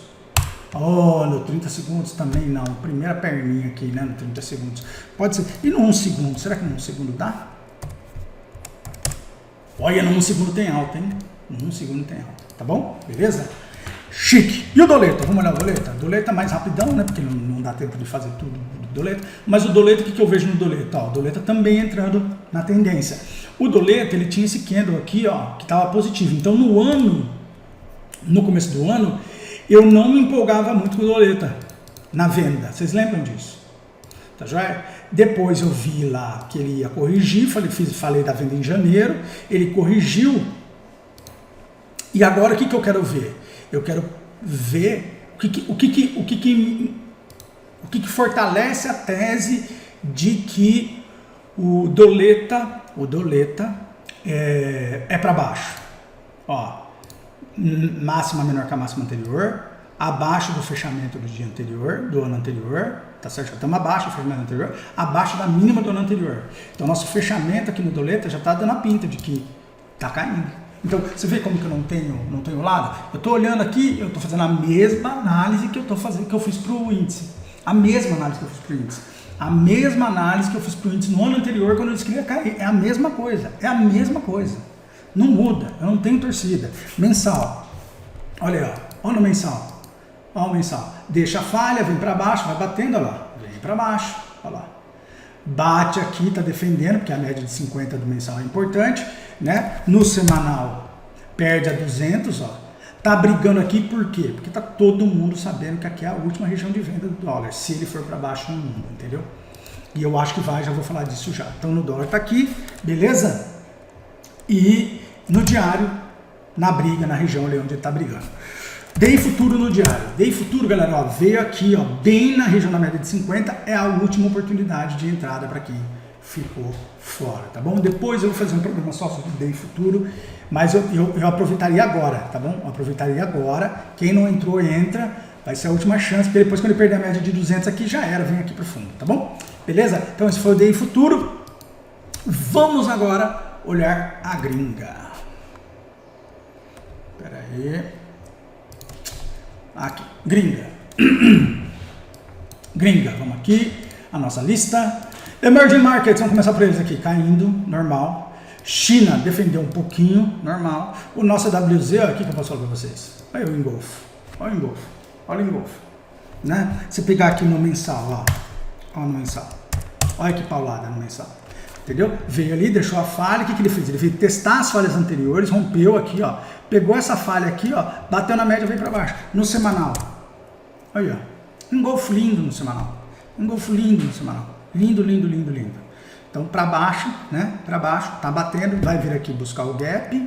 no 30 segundos também não. Primeira perninha aqui, né? No 30 segundos. Pode ser. E no 1 segundo? Será que no 1 segundo dá? Olha, no 1 segundo tem alta, hein? No 1 segundo tem alta. Tá bom? Beleza? Chique. E o doleta? Vamos olhar o doleta? O doleta é mais rapidão, né? Porque não dá tempo de fazer tudo do doleta. Mas o doleta, o que eu vejo no doleta? Ó, o doleta também entrando na tendência. O doleta, ele tinha esse candle aqui, ó, que estava positivo. Então, no começo do ano, eu não me empolgava muito com o doleta na venda. Vocês lembram disso? Tá joia? Depois eu vi lá que ele ia corrigir, falei da venda em janeiro, ele corrigiu. E agora o que eu quero ver? Eu quero ver o que fortalece a tese de que o doleta é para baixo. Ó, máxima menor que a máxima anterior, abaixo do fechamento do dia anterior, do ano anterior, tá certo? Já estamos abaixo do fechamento anterior, abaixo da mínima do ano anterior. Então, nosso fechamento aqui no doleta já está dando a pinta de que está caindo. Então, você vê como que eu não tenho lado? Eu estou olhando aqui, eu estou fazendo a mesma análise que eu fiz para o índice. A mesma análise que eu fiz para o índice. A mesma análise que eu fiz para o índice no ano anterior, quando eu disse que ia cair. É a mesma coisa. É a mesma coisa. Não muda. Eu não tenho torcida. Mensal. Olha aí, ó. Olha no mensal. Olha o mensal. Deixa a falha, vem para baixo, vai batendo, olha lá. Vem para baixo. Olha lá. Bate aqui, está defendendo, porque a média de 50 do mensal é importante, né? No semanal, perde a 200, ó. Tá brigando aqui por quê? Porque tá todo mundo sabendo que aqui é a última região de venda do dólar, se ele for para baixo no mundo, entendeu? E eu acho que vai, já vou falar disso já. Então, no dólar tá aqui, beleza? E no diário, na briga, na região ali onde ele tá brigando. DI futuro no diário. DI futuro, galera, ó, veio aqui, ó, bem na região da média de 50, é a última oportunidade de entrada para quem ficou fora, tá bom? Depois eu vou fazer um programa só sobre DI futuro, mas eu aproveitaria agora, tá bom? Eu aproveitaria agora. Quem não entrou, entra. Vai ser a última chance, porque depois quando ele perder a média de 200 aqui, já era, vem aqui pro fundo, tá bom? Beleza? Então esse foi o DI futuro. Vamos agora olhar a gringa. Pera aí. Aqui, gringa. Gringa, vamos aqui, a nossa lista. Emerging markets, vamos começar por eles aqui, caindo, normal. China defendeu um pouquinho, normal. O nosso WZ, ó, aqui que eu posso falar para vocês. Olha o engolfo, olha o engolfo, olha o engolfo. Né? Se pegar aqui no mensal, ó no mensal. Olha que paulada no mensal. Entendeu? Veio ali, deixou a falha, o que ele fez? Ele veio testar as falhas anteriores, rompeu aqui, ó. Pegou essa falha aqui, ó, bateu na média, veio para baixo. No semanal, aí, ó, um golfo lindo no semanal. Um golfo lindo no semanal. Lindo, lindo, lindo, lindo. Então, para baixo, né? Para baixo, tá batendo, vai vir aqui buscar o gap.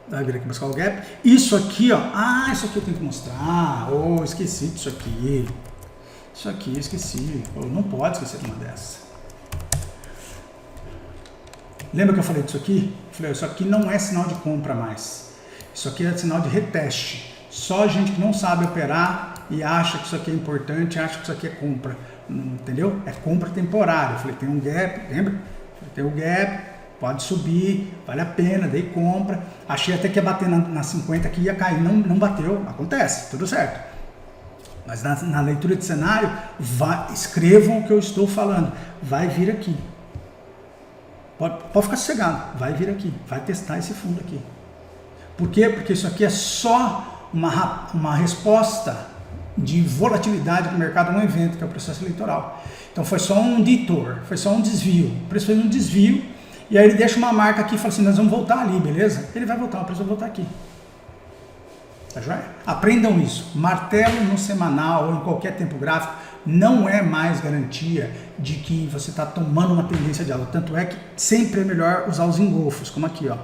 Vai vir aqui buscar o gap. Isso aqui, ó, isso aqui eu tenho que mostrar. Oh, esqueci disso aqui. Isso aqui, esqueci. Oh, não pode esquecer de uma dessas. Lembra que eu falei disso aqui? Eu falei, isso aqui não é sinal de compra mais. Isso aqui é sinal de reteste. Só gente que não sabe operar e acha que isso aqui é importante, acha que isso aqui é compra. Entendeu? É compra temporária. Eu falei, tem um gap, lembra? Tem um gap, pode subir, vale a pena, daí compra. Achei até que ia bater na 50 que ia cair, não bateu, acontece, tudo certo. Mas na leitura de cenário, escrevam o que eu estou falando. Vai vir aqui. Pode ficar sossegado, vai vir aqui, vai testar esse fundo aqui. Por quê? Porque isso aqui é só uma resposta de volatilidade que o mercado não inventa, que é o processo eleitoral. Então foi só um detour, foi só um desvio. O preço fez um desvio e aí ele deixa uma marca aqui e fala assim, nós vamos voltar ali, beleza? Ele vai voltar, o preço vai voltar aqui. Tá joia? Aprendam isso. Martelo no semanal ou em qualquer tempo gráfico não é mais garantia de que você está tomando uma tendência de alta. Tanto é que sempre é melhor usar os engolfos, como aqui, ó.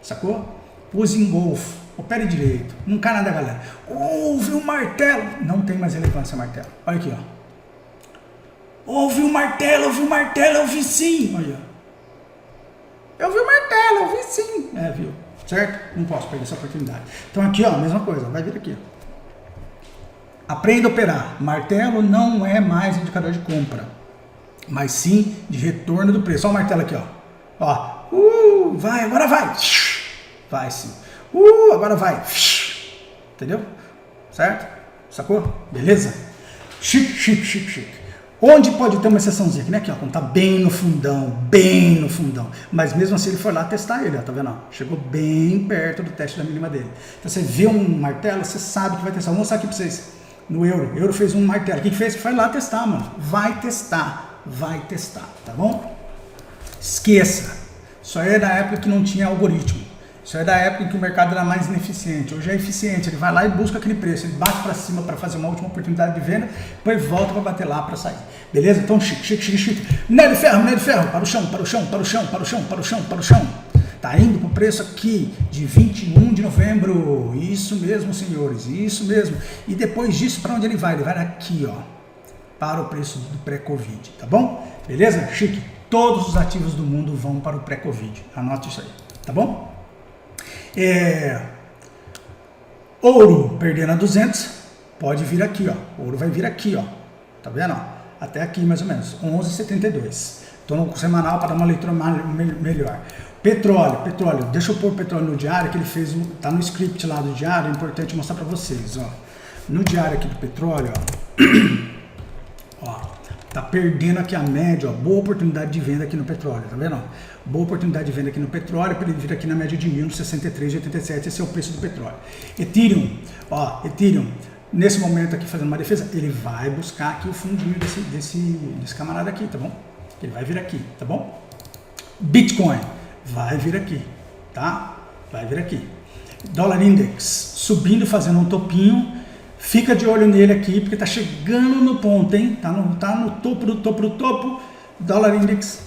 Sacou? Use engolfo, opere direito. Não cai nada, galera. Houve um martelo. Não tem mais relevância martelo. Olha aqui, ó. Houve um martelo, eu vi sim. Olha. Eu vi o martelo, eu vi sim. É, viu? Certo? Não posso perder essa oportunidade. Então aqui, ó, mesma coisa. Vai vir aqui, ó. Aprenda a operar. Martelo não é mais indicador de compra, mas sim de retorno do preço. Olha o martelo aqui, ó. Vai, agora vai. Vai sim. Agora vai. Entendeu? Certo? Sacou? Beleza? Chique. Onde pode ter uma exceçãozinha? Aqui, né? Aqui, ó, quando tá bem no fundão. Mas mesmo assim ele foi lá testar ele, ó, tá vendo? Ó? Chegou bem perto do teste da mínima dele. Então você vê um martelo, você sabe que vai testar. Vou mostrar aqui pra vocês. No euro fez um martelo. O que fez? Foi lá testar, mano. Vai testar, tá bom? Esqueça. Isso aí é da época que não tinha algoritmo. Isso aí é da época em que o mercado era mais ineficiente. Hoje é eficiente. Ele vai lá e busca aquele preço. Ele bate para cima para fazer uma última oportunidade de venda, depois volta para bater lá para sair. Beleza? Então, chique. Minério de ferro. Para o chão. Tá indo pro preço aqui de 21 de novembro. Isso mesmo, senhores. Isso mesmo. E depois disso, para onde ele vai? Ele vai aqui, ó. para o preço do pré-Covid, tá bom? Beleza? Chique. Todos os ativos do mundo vão para o pré-Covid. Anote isso aí, tá bom? Ouro perdendo a 200, pode vir aqui, ó. Ouro vai vir aqui, ó. Tá vendo? Até aqui mais ou menos, 11,72. Tô no semanal para dar uma leitura melhor. Petróleo. Deixa eu pôr o petróleo no diário, que ele fez, tá no script lá do diário, é importante mostrar para vocês, ó. No diário aqui do petróleo, ó, tá perdendo aqui a média, ó, boa oportunidade de venda aqui no petróleo, tá vendo? Boa oportunidade de venda aqui no petróleo, para ele vir aqui na média de 1.063,87, esse é o preço do petróleo. Ethereum, nesse momento aqui fazendo uma defesa, ele vai buscar aqui o fundinho desse camarada aqui, tá bom? Ele vai vir aqui, tá bom? Bitcoin vai vir aqui, tá? Vai vir aqui. Dólar Index subindo, fazendo um topinho. Fica de olho nele aqui, porque tá chegando no ponto, hein? Tá no topo do topo do topo. Dólar Index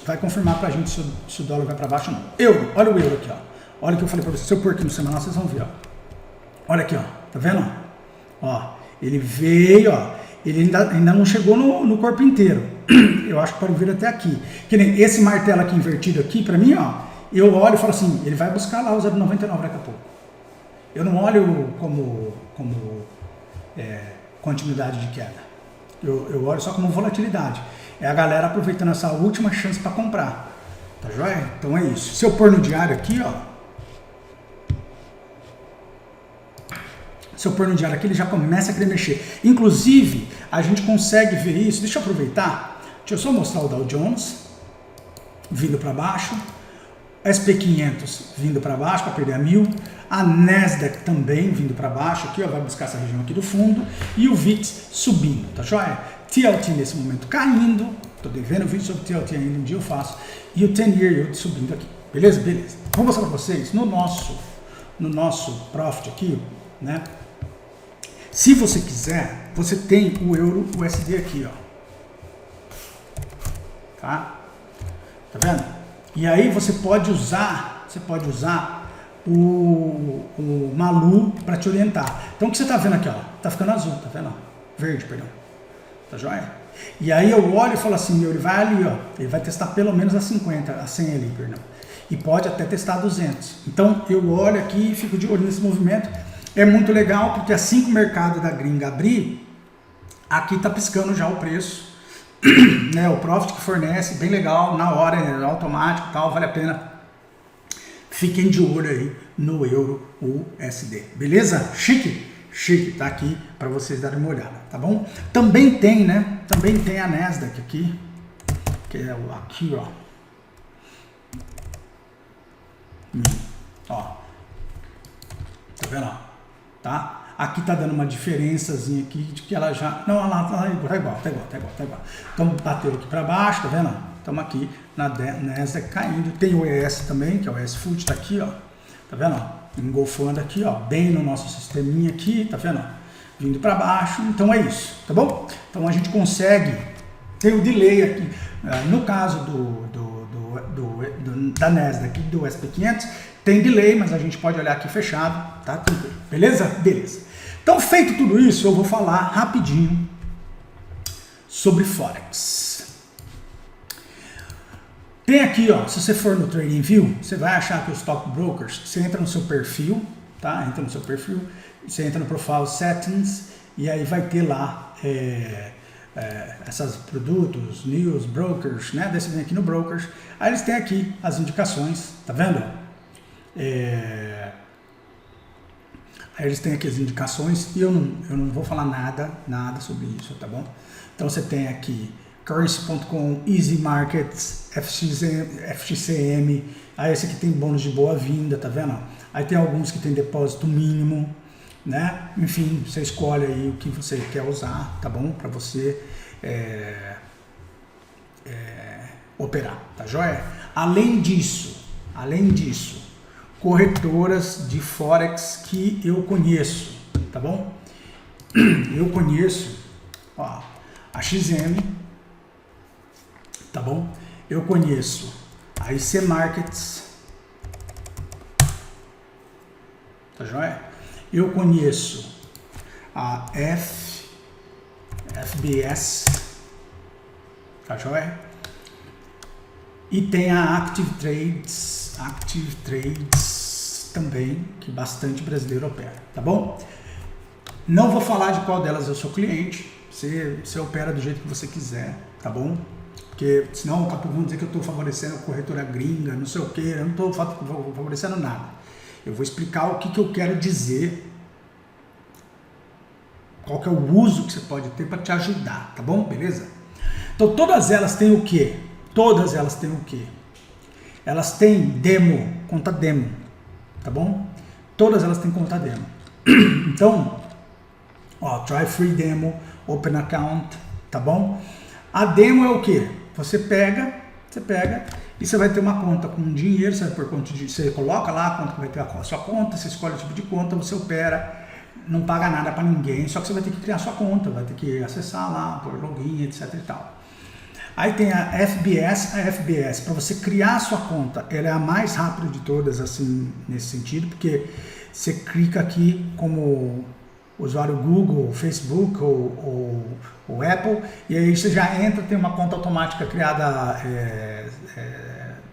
vai confirmar pra gente se o dólar vai pra baixo ou não. Euro, olha o euro aqui, ó. Olha o que eu falei pra vocês. Se eu pôr aqui no semanal, vocês vão ver, ó. Olha aqui, ó. Tá vendo? Ó, ele veio, ó. Ele ainda não chegou no corpo inteiro. Eu acho que pode vir até aqui. Que nem esse martelo aqui invertido aqui, pra mim, ó. Eu olho e falo assim, ele vai buscar lá o 0,99 daqui a pouco. Eu não olho como continuidade de queda. Eu olho só como volatilidade. É a galera aproveitando essa última chance para comprar. Tá joia? Então é isso. Se eu pôr no diário aqui, ó. Se eu pôr no diário aqui, ele já começa a querer mexer. Inclusive, a gente consegue ver isso. Deixa eu aproveitar. Deixa eu só mostrar o Dow Jones vindo para baixo. SP500 vindo para baixo para perder a 1000. A Nasdaq também vindo para baixo aqui, ó, vai buscar essa região aqui do fundo. E o VIX subindo, tá joia? TLT nesse momento caindo. Tô devendo vídeo sobre TLT ainda, um dia eu faço. E o 10-year yield subindo aqui. Beleza? Beleza. Vou mostrar para vocês no nosso Profit aqui, né? Se você quiser, você tem o Euro USD aqui, ó. Tá? Tá vendo? E aí você pode usar o Malu para te orientar. Então o que você tá vendo aqui, ó? Tá ficando azul, tá vendo? Verde, perdão. Tá joia? E aí eu olho e falo assim, meu, ele vai ali, ó. Ele vai testar pelo menos a 50, a 100 ali, perdão. E pode até testar 200. Então eu olho aqui e fico de olho nesse movimento. É muito legal porque assim que o mercado da gringa abrir, aqui tá piscando já o preço. Né, o Profit que fornece, bem legal, na hora, é automático e tal, vale a pena. Fiquem de olho aí no Euro USD, beleza? Chique? Chique, tá aqui para vocês darem uma olhada, tá bom? Também tem, né? Também tem a Nasdaq aqui, que é aqui, ó. Ó. Tá vendo? Tá? Aqui tá dando uma diferençazinha aqui de que ela já... Não, ela tá igual. Então bateu aqui para baixo, tá vendo? Estamos aqui na Nasdaq caindo. Tem o ES também, que é o ES Food, tá aqui, ó. Tá vendo? Engolfando aqui, ó, bem no nosso sisteminha aqui, tá vendo? Vindo para baixo. Então é isso, tá bom? Então a gente consegue ter o delay aqui. No caso da Nasdaq e do SP500, tem delay, mas a gente pode olhar aqui fechado, tá? Tranquilo. Beleza? Beleza. Então, feito tudo isso, eu vou falar rapidinho sobre Forex. Tem aqui, ó, se você for no TradingView, você vai achar que os Stock Brokers, você entra no seu perfil, tá? Entra no seu perfil, você entra no Profile Settings e aí vai ter lá esses produtos, News, Brokers, né? Daí você vem aqui no Brokers, aí eles têm aqui as indicações, tá vendo? Aí eles têm aqui as indicações e eu não vou falar nada sobre isso, tá bom? Então você tem aqui Currency.com, Easy Markets, FXCM, aí esse aqui tem bônus de boa-vinda, tá vendo? Aí tem alguns que tem depósito mínimo, né? Enfim, você escolhe aí o que você quer usar, tá bom? Para você operar, tá joia? Além disso, corretoras de Forex que eu conheço, tá bom? Eu conheço, ó, a XM, tá bom? Eu conheço a IC Markets, tá joia? Eu conheço a FBS, tá joia? E tem a Active Trades também, que bastante brasileiro opera, tá bom? Não vou falar de qual delas eu sou cliente, você opera do jeito que você quiser, tá bom? Porque senão daqui a pouco vão dizer que eu estou favorecendo a corretora gringa, não sei o que, eu não estou favorecendo nada. Eu vou explicar o que eu quero dizer, qual que é o uso que você pode ter para te ajudar, tá bom? Beleza? Então todas elas têm o quê? Todas elas têm o quê? Elas têm demo, conta demo, tá bom? Todas elas têm conta demo. Então, ó, try free demo, open account, tá bom? A demo é o quê? Você pega e você vai ter uma conta com dinheiro, você coloca lá a conta que vai ter a sua conta, você escolhe o tipo de conta, você opera, não paga nada para ninguém, só que você vai ter que criar sua conta, vai ter que acessar lá, pôr login, etc e tal. Aí tem a FBS, para você criar a sua conta, ela é a mais rápida de todas, assim, nesse sentido, porque você clica aqui como usuário Google, Facebook ou Apple, e aí você já entra, tem uma conta automática criada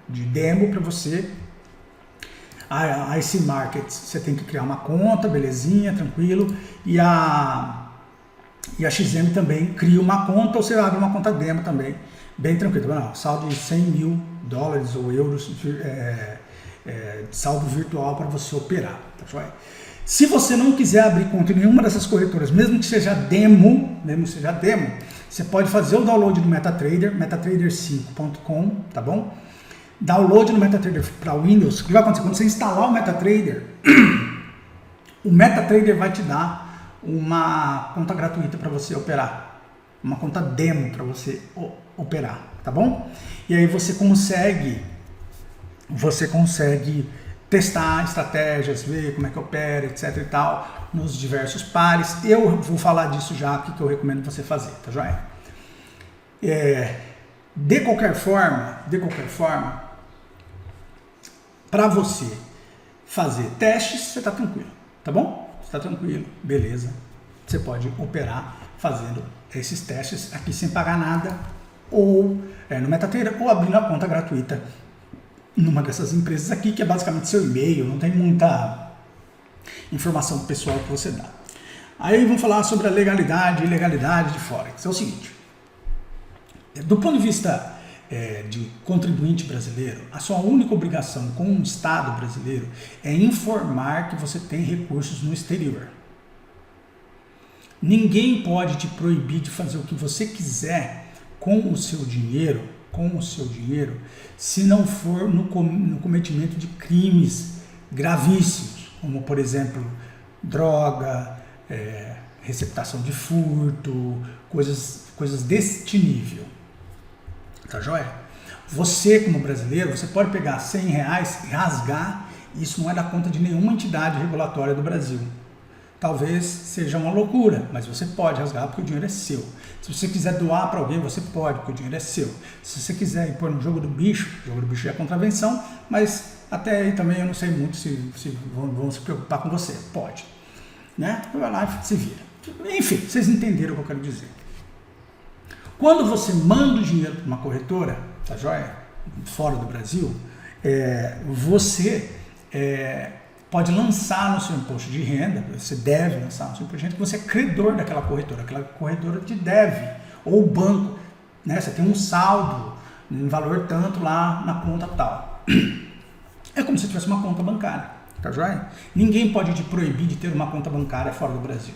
de demo para você. A IC Markets, você tem que criar uma conta, belezinha, tranquilo, e a XM também cria uma conta, ou você abre uma conta demo também, bem tranquilo. Saldo de $100 mil ou euros, saldo virtual para você operar, tá joia? Se você não quiser abrir conta em nenhuma dessas corretoras, mesmo que seja demo, você pode fazer o download do MetaTrader, metatrader5.com, tá bom? Download no MetaTrader para Windows. O que vai acontecer? Quando você instalar o MetaTrader, o MetaTrader vai te dar uma conta gratuita para você operar, uma conta demo para você operar, tá bom? E aí você consegue testar estratégias, ver como é que opera, etc e tal, nos diversos pares. Eu vou falar disso já, o que eu recomendo você fazer, tá joia? De qualquer forma, para você fazer testes, você está tranquilo, tá bom? Você está tranquilo, beleza. Você pode operar fazendo esses testes aqui sem pagar nada, ou no MetaTrader, ou abrindo a conta gratuita numa dessas empresas aqui, que é basicamente seu e-mail, não tem muita informação pessoal que você dá. Aí vamos falar sobre a legalidade e ilegalidade de Forex. É o seguinte, do ponto de vista de contribuinte brasileiro, a sua única obrigação com o Estado brasileiro é informar que você tem recursos no exterior. Ninguém pode te proibir de fazer o que você quiser com o seu dinheiro, se não for no cometimento de crimes gravíssimos, como por exemplo droga, receptação de furto, coisas deste nível, tá joia? Você como brasileiro, você pode pegar R$100 e rasgar, isso não é da conta de nenhuma entidade regulatória do Brasil. Talvez seja uma loucura, mas você pode rasgar porque o dinheiro é seu. Se você quiser doar para alguém, você pode, porque o dinheiro é seu. Se você quiser ir pôr no jogo do bicho é contravenção, mas até aí também eu não sei muito se vão se preocupar com você. Pode, né? Vai lá e se vira. Enfim, vocês entenderam o que eu quero dizer. Quando você manda o dinheiro para uma corretora, tá joia? Fora do Brasil, você pode lançar no seu imposto de renda, você deve lançar no seu imposto de renda, que você é credor daquela corretora, aquela corretora te deve, ou o banco, né? Você tem um saldo em valor tanto lá na conta tal. É como se tivesse uma conta bancária, tá joia? Ninguém pode te proibir de ter uma conta bancária fora do Brasil.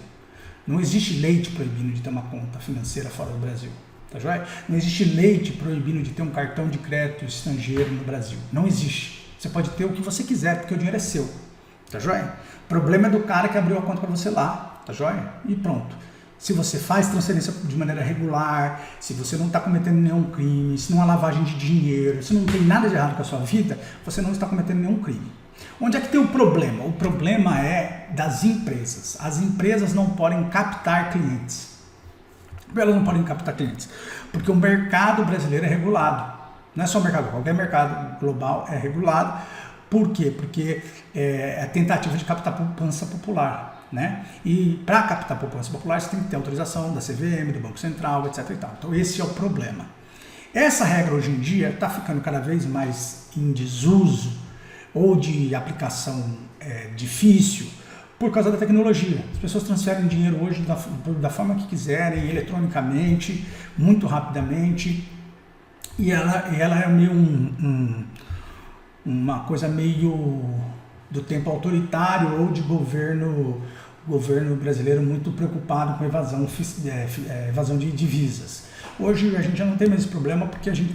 Não existe lei te proibindo de ter uma conta financeira fora do Brasil, tá joia? Não existe lei te proibindo de ter um cartão de crédito estrangeiro no Brasil. Não existe. Você pode ter o que você quiser, porque o dinheiro é seu. Tá joia? O problema é do cara que abriu a conta para você lá, tá joia? E pronto. Se você faz transferência de maneira regular, se você não está cometendo nenhum crime, se não há lavagem de dinheiro, se não tem nada de errado com a sua vida, você não está cometendo nenhum crime. Onde é que tem o problema? O problema é das empresas. As empresas não podem captar clientes. Elas não podem captar clientes, porque o mercado brasileiro é regulado. Não é só o mercado, qualquer mercado global é regulado. Por quê? Porque é a tentativa de captar poupança popular. né? E para captar poupança popular, você tem que ter autorização da CVM, do Banco Central, etc. E tal. Então esse é o problema. Essa regra hoje em dia está ficando cada vez mais em desuso ou de aplicação difícil por causa da tecnologia. As pessoas transferem dinheiro hoje da forma que quiserem, eletronicamente, muito rapidamente, e ela é meio uma coisa meio do tempo autoritário ou de governo brasileiro muito preocupado com evasão de divisas. Hoje a gente já não tem mais esse problema porque a gente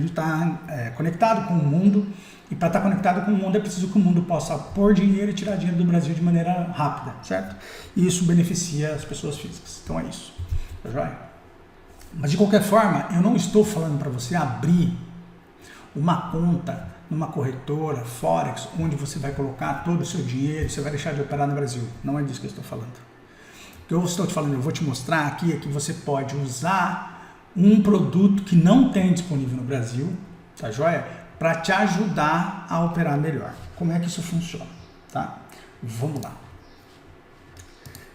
está conectado com o mundo, e para estar conectado com o mundo é preciso que o mundo possa pôr dinheiro e tirar dinheiro do Brasil de maneira rápida, certo? E isso beneficia as pessoas físicas. Então é isso, tá joia? Mas de qualquer forma, eu não estou falando para você abrir uma conta numa corretora, Forex, onde você vai colocar todo o seu dinheiro e você vai deixar de operar no Brasil. Não é disso que eu estou falando. O que eu estou te falando, eu vou te mostrar aqui, é que você pode usar um produto que não tem disponível no Brasil, tá joia? Para te ajudar a operar melhor. Como é que isso funciona? Tá? Vamos lá.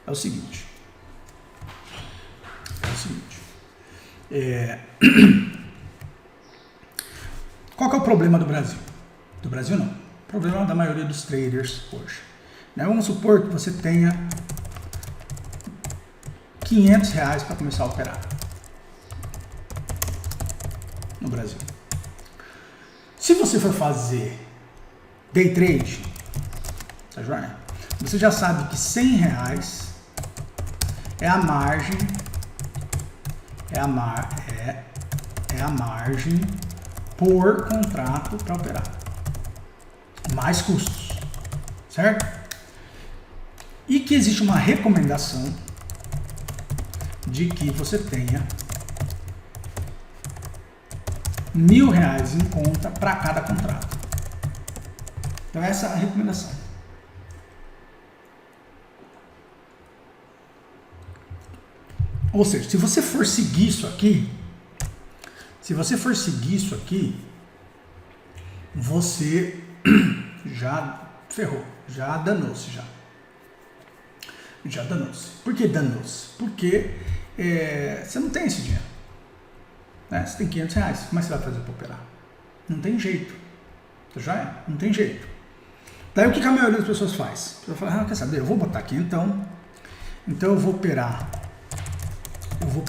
É o seguinte. Qual que é o problema do Brasil? Do Brasil não. O problema da maioria dos traders hoje. Né? Vamos supor que você tenha R$500 para começar a operar no Brasil. Se você for fazer day trade, tá joia? Você já sabe que R$100 é a margem, margem por contrato para operar, mais custos, certo? E que existe uma recomendação de que você tenha R$1.000 em conta para cada contrato. Então essa é a recomendação. Ou seja, se você for seguir isso aqui, você já ferrou, já danou-se já. Já danou-se. Por que danou-se? Porque você não tem esse dinheiro. Né? Você tem R$500, como é que você vai fazer para operar? Não tem jeito. Já é? Não tem jeito. Daí o que a maioria das pessoas faz? A pessoa fala, quer saber, eu vou botar aqui então eu vou operar. Vou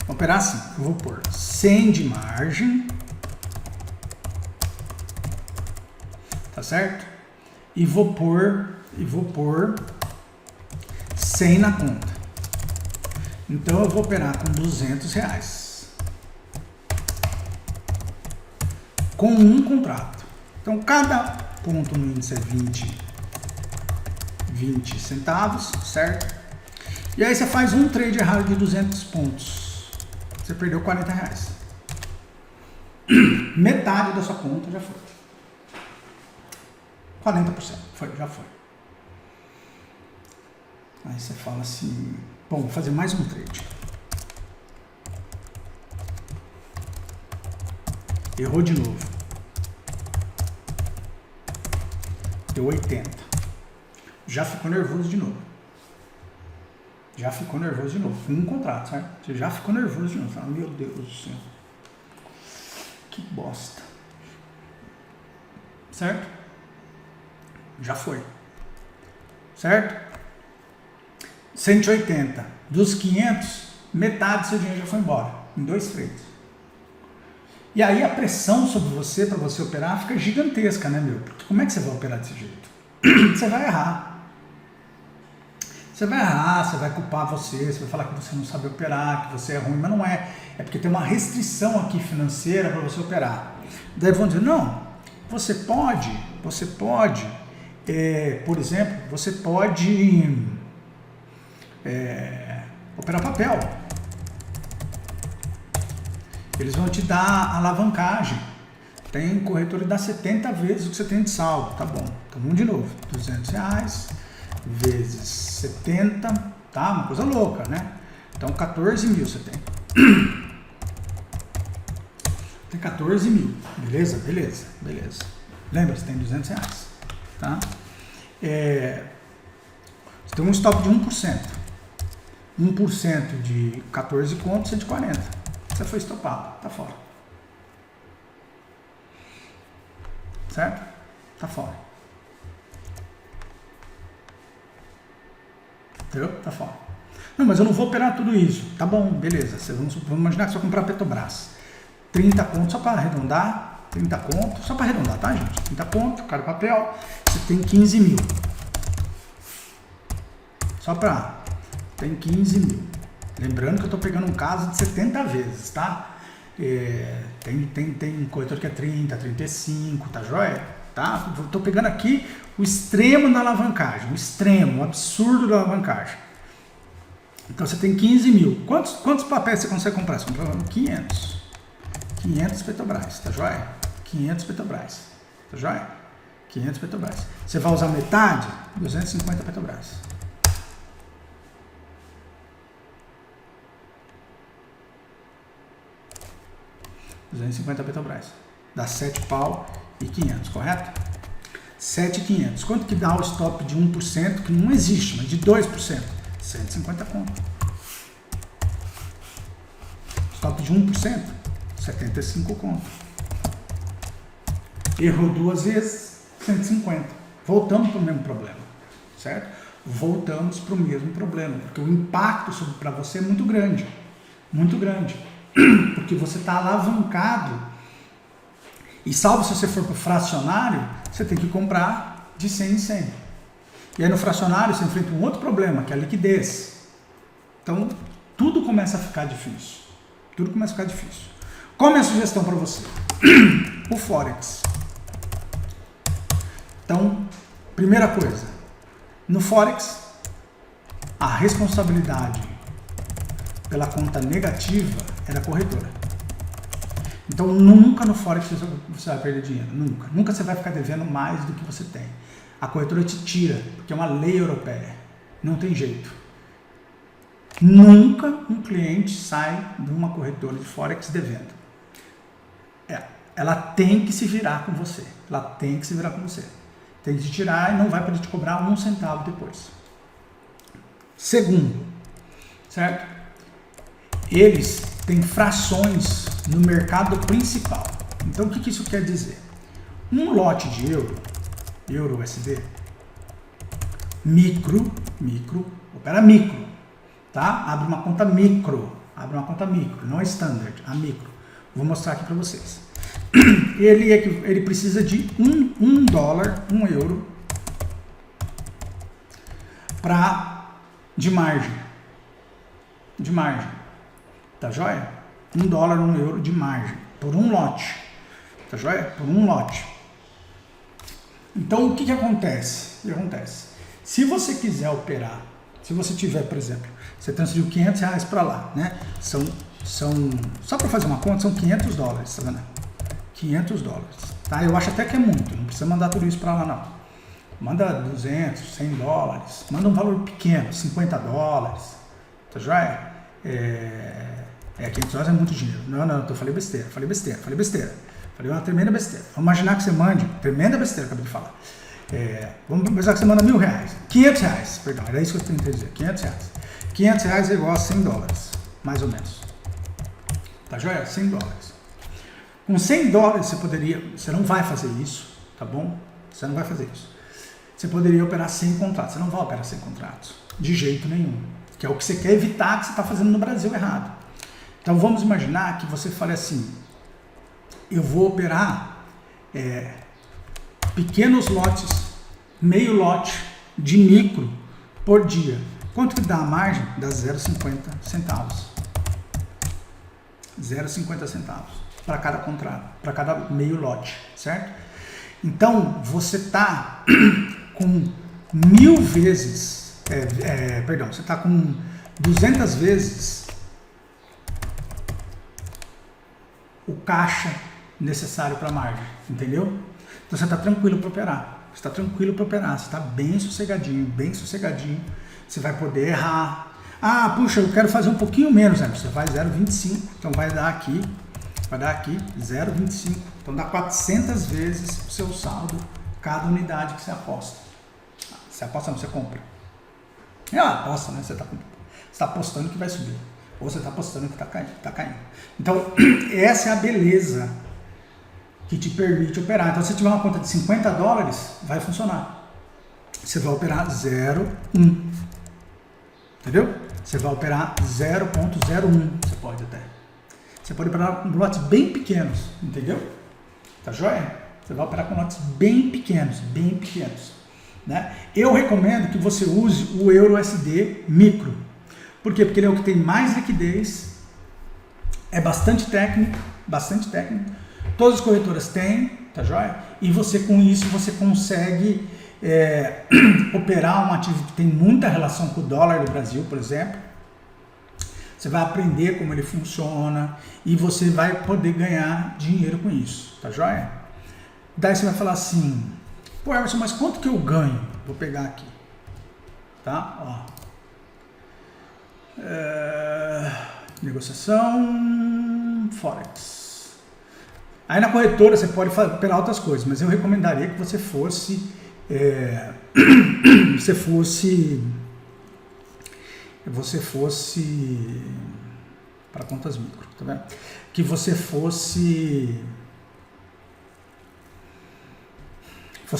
operar assim, eu vou pôr 100 de margem, tá certo? E vou pôr 100 na conta. Então eu vou operar com R$200 com um contrato. Então cada ponto no índice é 20 centavos, certo? E aí você faz um trade errado de 200 pontos. Você perdeu R$40. Metade da sua conta já foi. 40% já foi. Aí você fala assim, bom, vou fazer mais um trade. Errou de novo. Deu 80. Já ficou nervoso de novo. Com um contrato, certo? Você já ficou nervoso de novo. Fala, meu Deus do céu. Que bosta. Certo? Já foi. Certo? 180. Dos 500, metade do seu dinheiro já foi embora. Em 2 trades. E aí a pressão sobre você, para você operar, fica gigantesca, né, meu? Porque como é que você vai operar desse jeito? Você vai errar. Você vai culpar você vai falar que você não sabe operar, que você é ruim, mas não é. É porque tem uma restrição aqui financeira para você operar. Daí vão dizer, não, você pode, por exemplo, você pode operar papel. Eles vão te dar alavancagem. Tem corretor que dá 70 vezes o que você tem de saldo. Tá bom, então vamos de novo. R$200 vezes 70, tá? Uma coisa louca, né? Então 14 mil você tem. Tem 14 mil. Beleza? Lembra, você tem R$200, tá? Você tem um stop de 1%. 1% de 14 contos, 140. Você foi estopado, tá fora. Certo? Tá fora. Entendeu? Tá fora. Não, mas eu não vou operar tudo isso. Tá bom, beleza. Vamos imaginar que você vai comprar a Petrobras. 30 contos, só para arredondar. 30 contos, só para arredondar, tá, gente? 30 contos, cara, papel. Você tem 15 mil. Só para... Tem 15 mil. Lembrando que eu estou pegando um caso de 70 vezes, tá? Tem corretor que é 30, 35, tá joia? Tá? Estou pegando aqui o extremo da alavancagem, o extremo, o absurdo da alavancagem. Então você tem 15 mil. Quantos papéis você consegue comprar? Você compra 500. 500 Petrobras, tá joia? 500 Petrobras, tá joia? 500 Petrobras. Você vai usar metade? 250 Petrobras. Petrobras. Dá 7 pau e 500, correto? 7.500. Quanto que dá o stop de 1%, que não existe, mas de 2%? 150 conto. Stop de 1%? 75 conto. Errou 2 vezes, 150. Voltamos para o mesmo problema, certo? Voltamos para o mesmo problema, porque o impacto para você é muito grande. Muito grande. Porque você está alavancado. E salvo se você for para o fracionário, você tem que comprar de 100 em 100. E aí no fracionário você enfrenta um outro problema, que é a liquidez. Então, tudo começa a ficar difícil. Tudo começa a ficar difícil. Qual é a minha sugestão para você? O Forex. Então, primeira coisa. No Forex, a responsabilidade pela conta negativa é da corretora. Então, nunca no Forex você vai perder dinheiro. Nunca. Nunca você vai ficar devendo mais do que você tem. A corretora te tira, porque é uma lei europeia. Não tem jeito. Nunca um cliente sai de uma corretora de Forex devendo. Ela tem que se virar com você. Ela tem que se virar com você. Tem que te tirar e não vai poder te cobrar 1 centavo depois. Segundo, certo? Eles têm frações no mercado principal. Então, o que isso quer dizer? Um lote de euro USD, micro, opera micro, tá? Abre uma conta micro, não é standard, a micro. Vou mostrar aqui para vocês. Ele precisa de um dólar, 1 euro, de margem. Tá joia? 1 dólar, 1 euro de margem, por um lote. Tá joia? Por um lote. Então, o que acontece? Se você quiser operar, se você tiver, por exemplo, você transferiu R$500 para lá, né? Só para fazer uma conta, são 500 dólares, tá vendo? 500 dólares, tá? Eu acho até que é muito, não precisa mandar tudo isso para lá, não. Manda 200, 100 dólares, manda um valor pequeno, 50 dólares, tá joia? 500 dólares é muito dinheiro. Não, eu falei besteira. Falei uma tremenda besteira. Vamos imaginar que você mande, tremenda besteira, acabei de falar. Vamos imaginar que você manda R$1.000. 500 reais, perdão, era isso que eu tentei dizer. 500 reais. 500 reais é igual a 100 dólares, mais ou menos. Tá joia? 100 dólares. Com 100 dólares você não vai fazer isso, tá bom? Você não vai fazer isso. Você poderia operar 100 contratos. Você não vai operar 100 contratos, de jeito nenhum. Que é o que você quer evitar que você está fazendo no Brasil errado. Então vamos imaginar que você fale assim, eu vou operar pequenos lotes, meio lote de micro por dia. Quanto que dá a margem? Dá 0,50 centavos. 0,50 centavos para cada contrato, para cada meio lote, certo? Então, você está com 1000 vezes, você está com 200 vezes o caixa necessário para a margem, entendeu? Então, você está tranquilo para operar. Você está bem sossegadinho, você vai poder errar. Ah, puxa, eu quero fazer um pouquinho menos, né? Você vai 0,25, então vai dar aqui 0,25, então dá 400 vezes o seu saldo, cada unidade que você aposta. Você aposta não, você compra. Aposta, né? Você tá apostando que vai subir. Ou você está apostando que está caindo. Então, essa é a beleza que te permite operar. Então, se tiver uma conta de $50, vai funcionar. Você vai operar 0,1. Entendeu? Você vai operar 0,01. Você pode até. Você pode operar com lotes bem pequenos. Entendeu? Tá joia? Você vai operar com lotes bem pequenos. Bem pequenos. Né? Eu recomendo que você use o EURUSD micro. Por quê? Porque ele é o que tem mais liquidez, é bastante técnico. Todas as corretoras têm, tá joia? E você com isso, você consegue operar um ativo que tem muita relação com o dólar do Brasil, por exemplo. Você vai aprender como ele funciona e você vai poder ganhar dinheiro com isso, tá joia? Daí você vai falar assim, pô, Emerson, mas quanto que eu ganho? Vou pegar aqui, tá? Ó. Negociação Forex. Aí na corretora você pode operar outras coisas, mas eu recomendaria que você fosse para contas micro, tá vendo? Que você fosse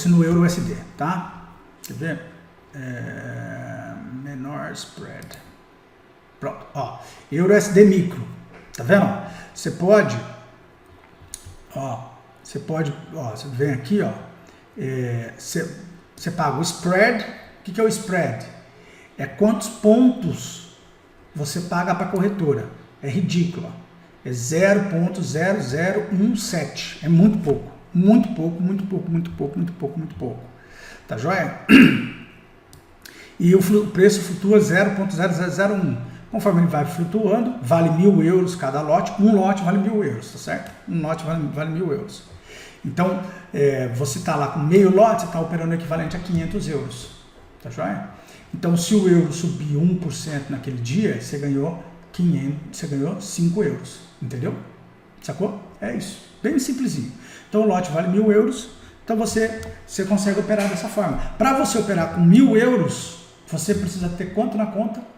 no EURUSD, tá? Quer ver? Menor spread. Pronto, ó, EURUSD micro, tá vendo? Você vem aqui, ó, você paga o spread. O que é o spread? É quantos pontos você paga para a corretora. É ridículo, ó. É 0,0017, é muito pouco, tá joia? E o preço flutua 0,0001. Conforme ele vai flutuando, vale 1.000 euros cada lote. Um lote vale 1.000 euros, tá certo? Um lote vale 1.000 euros. Então, você está lá com meio lote, você está operando o equivalente a 500 euros. Tá joia? Então, se o euro subir 1% naquele dia, você ganhou 5 euros. Entendeu? Sacou? É isso. Bem simplesinho. Então, o lote vale 1.000 euros. Então, você consegue operar dessa forma. Para você operar com 1.000 euros, você precisa ter quanto na conta?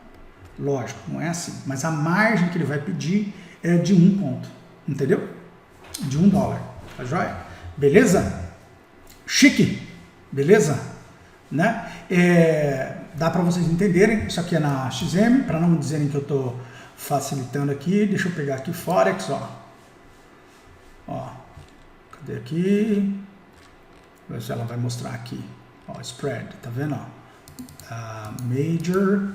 Lógico, não é assim, mas a margem que ele vai pedir é de 1 ponto, entendeu? De $1, tá joia? Beleza? Chique, beleza? Né? Dá para vocês entenderem, isso aqui é na XM, para não dizerem que eu estou facilitando aqui, deixa eu pegar aqui Forex, ó, cadê aqui? Vou ver se ela vai mostrar aqui, ó, spread, tá vendo, ó? A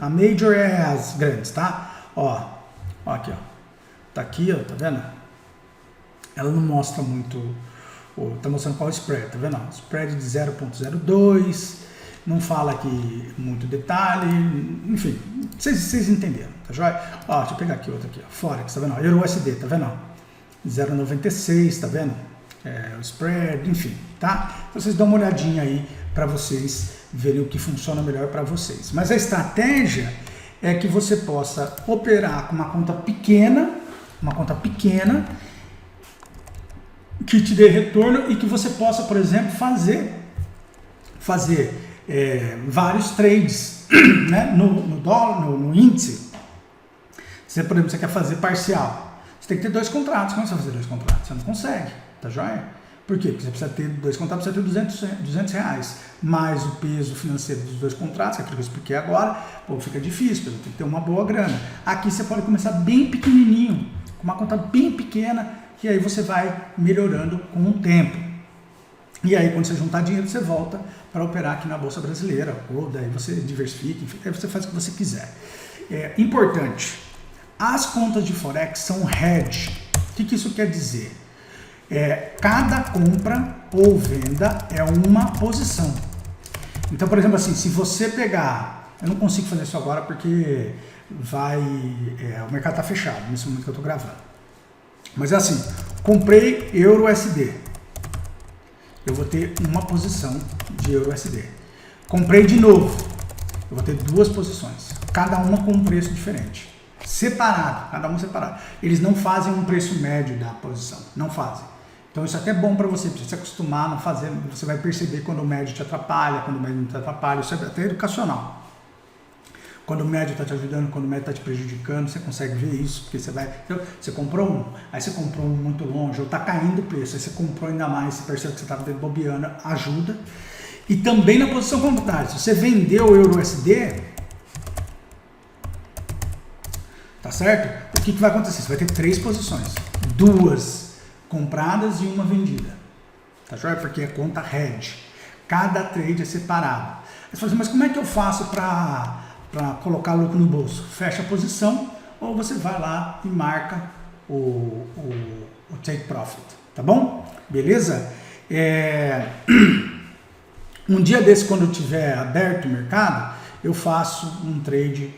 major é as grandes, tá? Ó aqui, ó. Tá aqui, ó, tá vendo? Ela não mostra muito, tá mostrando qual é o spread, tá vendo? Ó, spread de 0,02, não fala aqui muito detalhe, enfim, vocês entenderam, tá joia? Ó, deixa eu pegar aqui outro aqui, ó, Forex, tá vendo? EURUSD, tá vendo? 0,96, tá vendo? O spread, enfim, tá? Então vocês dão uma olhadinha aí para vocês verem o que funciona melhor para vocês. Mas a estratégia é que você possa operar com uma conta pequena que te dê retorno e que você possa, por exemplo, fazer vários trades, né? no dólar, no índice. Por exemplo, você quer fazer parcial, você tem que ter 2 contratos. Como você vai fazer 2 contratos? Você não consegue, tá joia? Por quê? Porque você precisa ter 2 contratos, você precisa ter 200 reais, mais o peso financeiro dos 2 contratos, que é aquilo que eu expliquei agora, pô, fica difícil, tem que ter uma boa grana. Aqui você pode começar bem pequenininho, com uma conta bem pequena, e aí você vai melhorando com o tempo. E aí quando você juntar dinheiro, você volta para operar aqui na Bolsa Brasileira, ou daí você diversifica, enfim, aí você faz o que você quiser. Importante, as contas de Forex são hedge. O que isso quer dizer? Cada compra ou venda é uma posição. Então, por exemplo, assim, se você pegar, eu não consigo fazer isso agora porque o mercado está fechado nesse momento que eu estou gravando. Mas é assim, comprei EURUSD, eu vou ter uma posição de EURUSD. Comprei de novo, eu vou ter 2 posições, cada uma com um preço diferente, separado, cada uma separado. Eles não fazem um preço médio da posição, não fazem. Então isso é até bom para você se acostumar a não fazer, você vai perceber quando o médio te atrapalha, quando o médio não te atrapalha, isso é até educacional. Quando o médio está te ajudando, quando o médio está te prejudicando, você consegue ver isso, porque você comprou um, aí você comprou um muito longe, ou está caindo o preço, aí você comprou ainda mais, você percebe que você está bobeando, ajuda. E também na posição contrária, se você vendeu o EURUSD, tá certo? O que vai acontecer? Você vai ter 3 posições, 2 compradas e 1 vendida, tá certo? Porque é conta hedge, cada trade é separado. Aí você fala assim, mas como é que eu faço para colocar lucro no bolso? Fecha a posição ou você vai lá e marca o take profit, tá bom? Beleza? Um dia desse, quando eu tiver aberto o mercado, eu faço um trade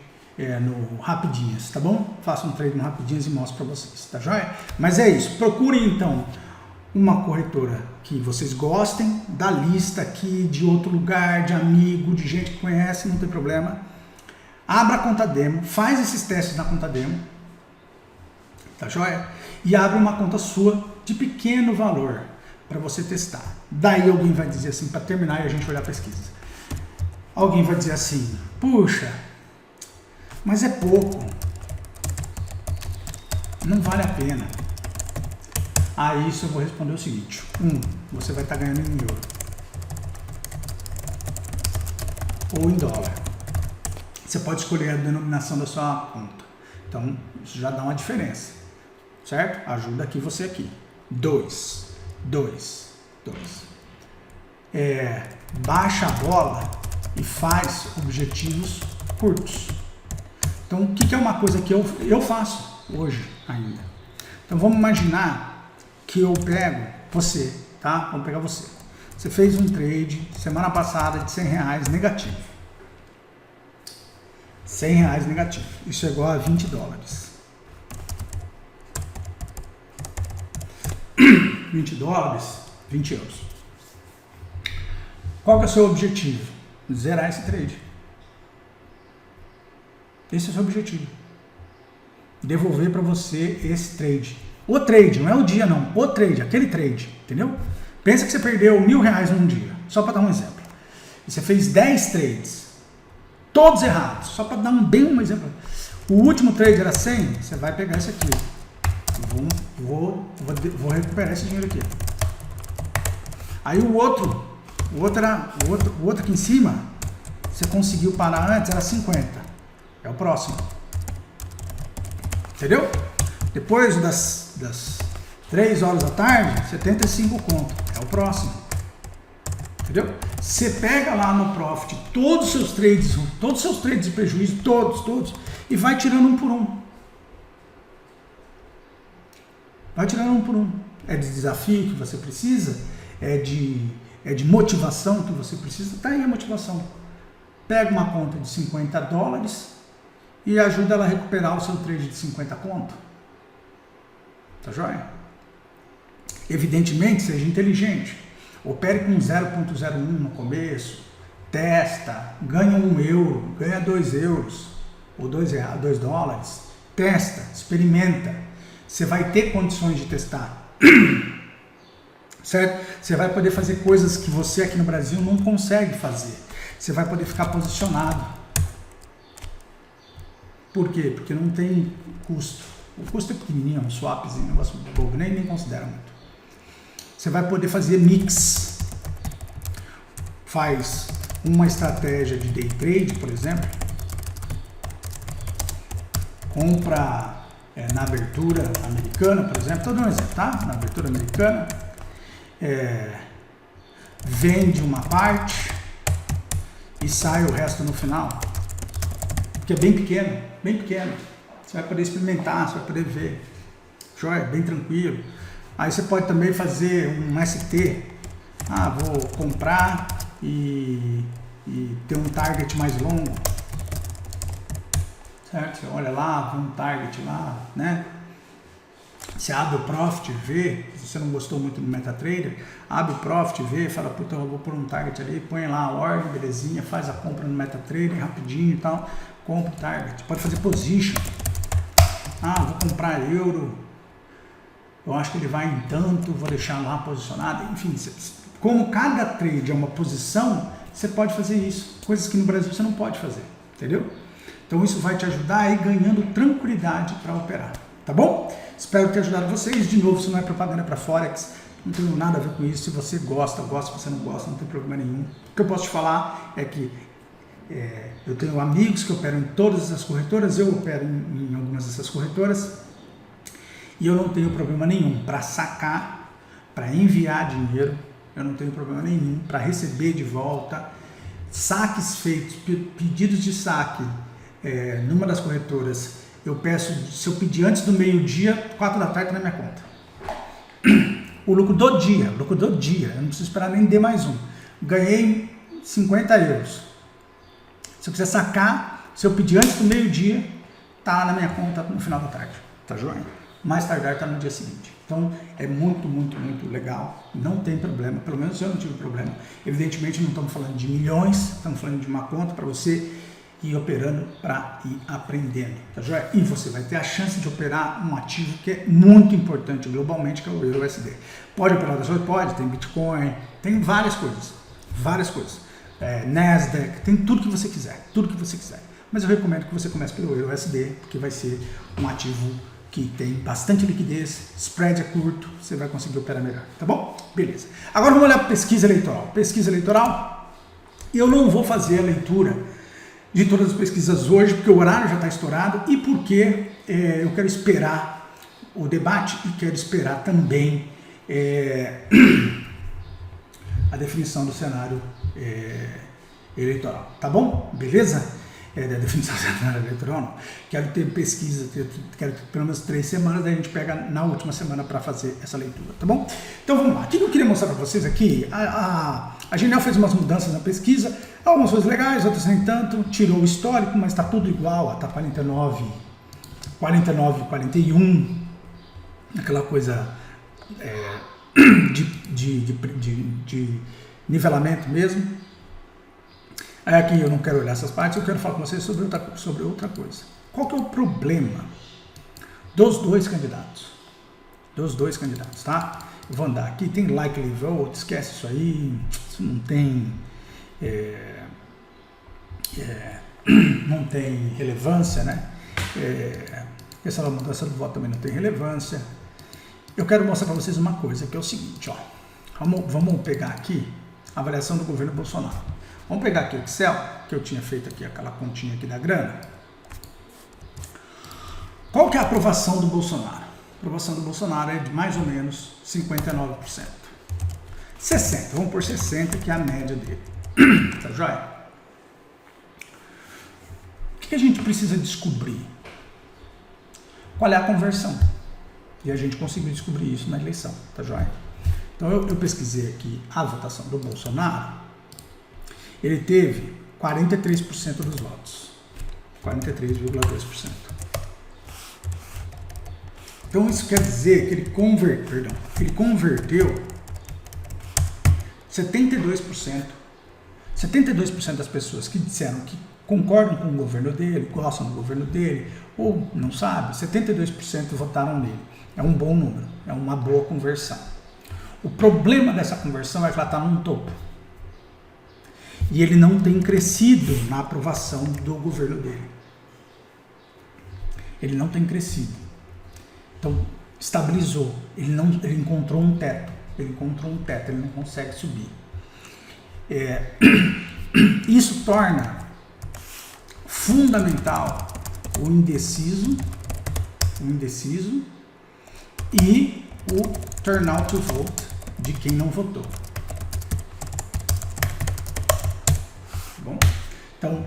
no Rapidinhas, tá bom? Faço um trade no Rapidinhas e mostro para vocês, tá joia? Mas é isso, procurem então uma corretora que vocês gostem, da lista aqui, de outro lugar, de amigo, de gente que conhece, não tem problema. Abra a conta demo, faz esses testes na conta demo, tá joia? E abre uma conta sua de pequeno valor para você testar. Daí alguém vai dizer assim, para terminar e a gente olhar a pesquisa. Alguém vai dizer assim, puxa, mas é pouco, não vale a pena. A isso eu vou responder o seguinte, você vai estar ganhando em euro ou em dólar. Você pode escolher a denominação da sua conta. Então, isso já dá uma diferença. Certo? Ajuda aqui você aqui. 2. Baixa a bola e faz objetivos curtos. Então, o que é uma coisa que eu faço hoje ainda? Então, vamos imaginar que eu pego você, tá? Vamos pegar você. Você fez um trade semana passada de R$100 negativo. R$100 negativo. Isso é igual a 20 dólares. 20 dólares, 20 euros. Qual que é o seu objetivo? Zerar esse trade. Esse é o seu objetivo. Devolver para você esse trade. O trade, não é o dia não. O trade, aquele trade. Entendeu? Pensa que você perdeu R$1.000 num dia. Só para dar um exemplo. E você fez 10 trades. Todos errados. Só para dar um exemplo. O último trade era 100. Você vai pegar esse aqui. Vou recuperar esse dinheiro aqui. Aí o outro aqui em cima, você conseguiu parar antes, era 50. É o próximo. Entendeu? Depois das 3 horas da tarde, 75 conto. É o próximo. Entendeu? Você pega lá no Profit todos os seus trades de prejuízo, todos, e vai tirando um por um. Vai tirando um por um. É de desafio que você precisa, é de motivação que você precisa. Tá aí a motivação. Pega uma conta de 50 dólares e ajuda ela a recuperar o seu trade de 50 conto. Tá joia? Evidentemente, seja inteligente. Opere com 0,01 no começo, testa, ganha 1 euro, ganha 2 euros, ou 2 dólares, testa, experimenta. Você vai ter condições de testar, certo? Você vai poder fazer coisas que você aqui no Brasil não consegue fazer. Você vai poder ficar posicionado. Por quê? Porque não tem custo. O custo é pequenininho, um swapzinho, um negócio bobo, nem considera muito. Você vai poder fazer mix. Faz uma estratégia de day trade, por exemplo. Compra na abertura americana, por exemplo. Estou dando um exemplo, tá? Na abertura americana. Vende uma parte e sai o resto no final. Porque é bem pequeno, bem pequeno. Você vai poder experimentar, você vai poder ver. Joia, bem tranquilo. Aí você pode também fazer um ST. Vou comprar e ter um target mais longo. Certo? Você olha lá, vê um target lá, né? Você abre o Profit, vê. Se você não gostou muito do MetaTrader, abre o Profit, vê, fala, puta, eu vou pôr um target ali, põe lá a ordem, belezinha, faz a compra no MetaTrader rapidinho e tal. Compra o target. Pode fazer position. Vou comprar euro eu acho que ele vai em tanto, vou deixar lá posicionado, enfim, como cada trade é uma posição, você pode fazer isso, coisas que no Brasil você não pode fazer, entendeu? Então isso vai te ajudar a ir ganhando tranquilidade para operar, tá bom? Espero ter ajudado vocês. De novo, isso não é propaganda para Forex, não tem nada a ver com isso. Se você gosta, se você não gosta, não tem problema nenhum. O que eu posso te falar é que eu tenho amigos que operam em todas essas corretoras, eu opero em algumas dessas corretoras e eu não tenho problema nenhum para sacar, para enviar dinheiro, eu não tenho problema nenhum para receber de volta, saques feitos, pedidos de saque numa das corretoras. Eu peço, se eu pedir antes do meio-dia, 4 da tarde na minha conta. O lucro do dia, eu não preciso esperar nem D mais um. Ganhei 50 euros. Se eu quiser sacar, se eu pedir antes do meio-dia, tá na minha conta no final da tarde, tá joia? Mais tardar tá no dia seguinte. Então é muito, muito, muito legal, não tem problema, pelo menos eu não tive problema. Evidentemente não estamos falando de milhões, estamos falando de uma conta para você ir operando para ir aprendendo, tá joia? E você vai ter a chance de operar um ativo que é muito importante globalmente, que é o Euro USD. Pode operar das coisas? Pode, tem Bitcoin, tem várias coisas, Nasdaq, tem tudo que você quiser, Mas eu recomendo que você comece pelo Euro USD, porque vai ser um ativo que tem bastante liquidez, spread é curto, você vai conseguir operar melhor, tá bom? Beleza. Agora vamos olhar para pesquisa eleitoral. Pesquisa eleitoral, eu não vou fazer a leitura de todas as pesquisas hoje, porque o horário já está estourado e porque eu quero esperar o debate e quero esperar também a definição do cenário eleitoral, tá bom? Beleza? Da definição do cenário eleitoral, não. Quero ter pesquisa, quero ter pelo menos 3 semanas, daí a gente pega na última semana para fazer essa leitura, tá bom? Então vamos lá. O que eu queria mostrar para vocês aqui, a Genial fez umas mudanças na pesquisa, algumas coisas legais, outras nem tanto, tirou o histórico, mas está tudo igual, está 49, 41, aquela coisa de nivelamento mesmo. Aqui eu não quero olhar essas partes, eu quero falar com vocês sobre outra coisa. Qual que é o problema dos dois candidatos? Tá? Eu vou andar aqui, tem likely vote, esquece isso aí, isso não tem não tem relevância, né? Essa mudança do voto também não tem relevância. Eu quero mostrar para vocês uma coisa, que é o seguinte, ó. Vamos pegar aqui a avaliação do governo Bolsonaro. Vamos pegar aqui o Excel, que eu tinha feito aqui, aquela continha aqui da grana. Qual que é a aprovação do Bolsonaro? A aprovação do Bolsonaro é de mais ou menos 59%. 60%, vamos por 60%, que é a média dele. Tá joia? O que a gente precisa descobrir? Qual é a conversão? E a gente conseguiu descobrir isso na eleição, tá joia? Então eu pesquisei aqui a votação do Bolsonaro. Ele teve 43% dos votos, 43,2%. Então isso quer dizer que ele converteu 72% das pessoas que disseram que concordam com o governo dele, gostam do governo dele, ou não sabe, 72% votaram nele. É um bom número, é uma boa conversão. O problema dessa conversão é que ela está num topo. E ele não tem crescido na aprovação do governo dele. Ele não tem crescido. Então, estabilizou. Ele encontrou um teto. Ele não consegue subir. Isso torna fundamental o indeciso e o turnout to vote de quem não votou. Bom, então,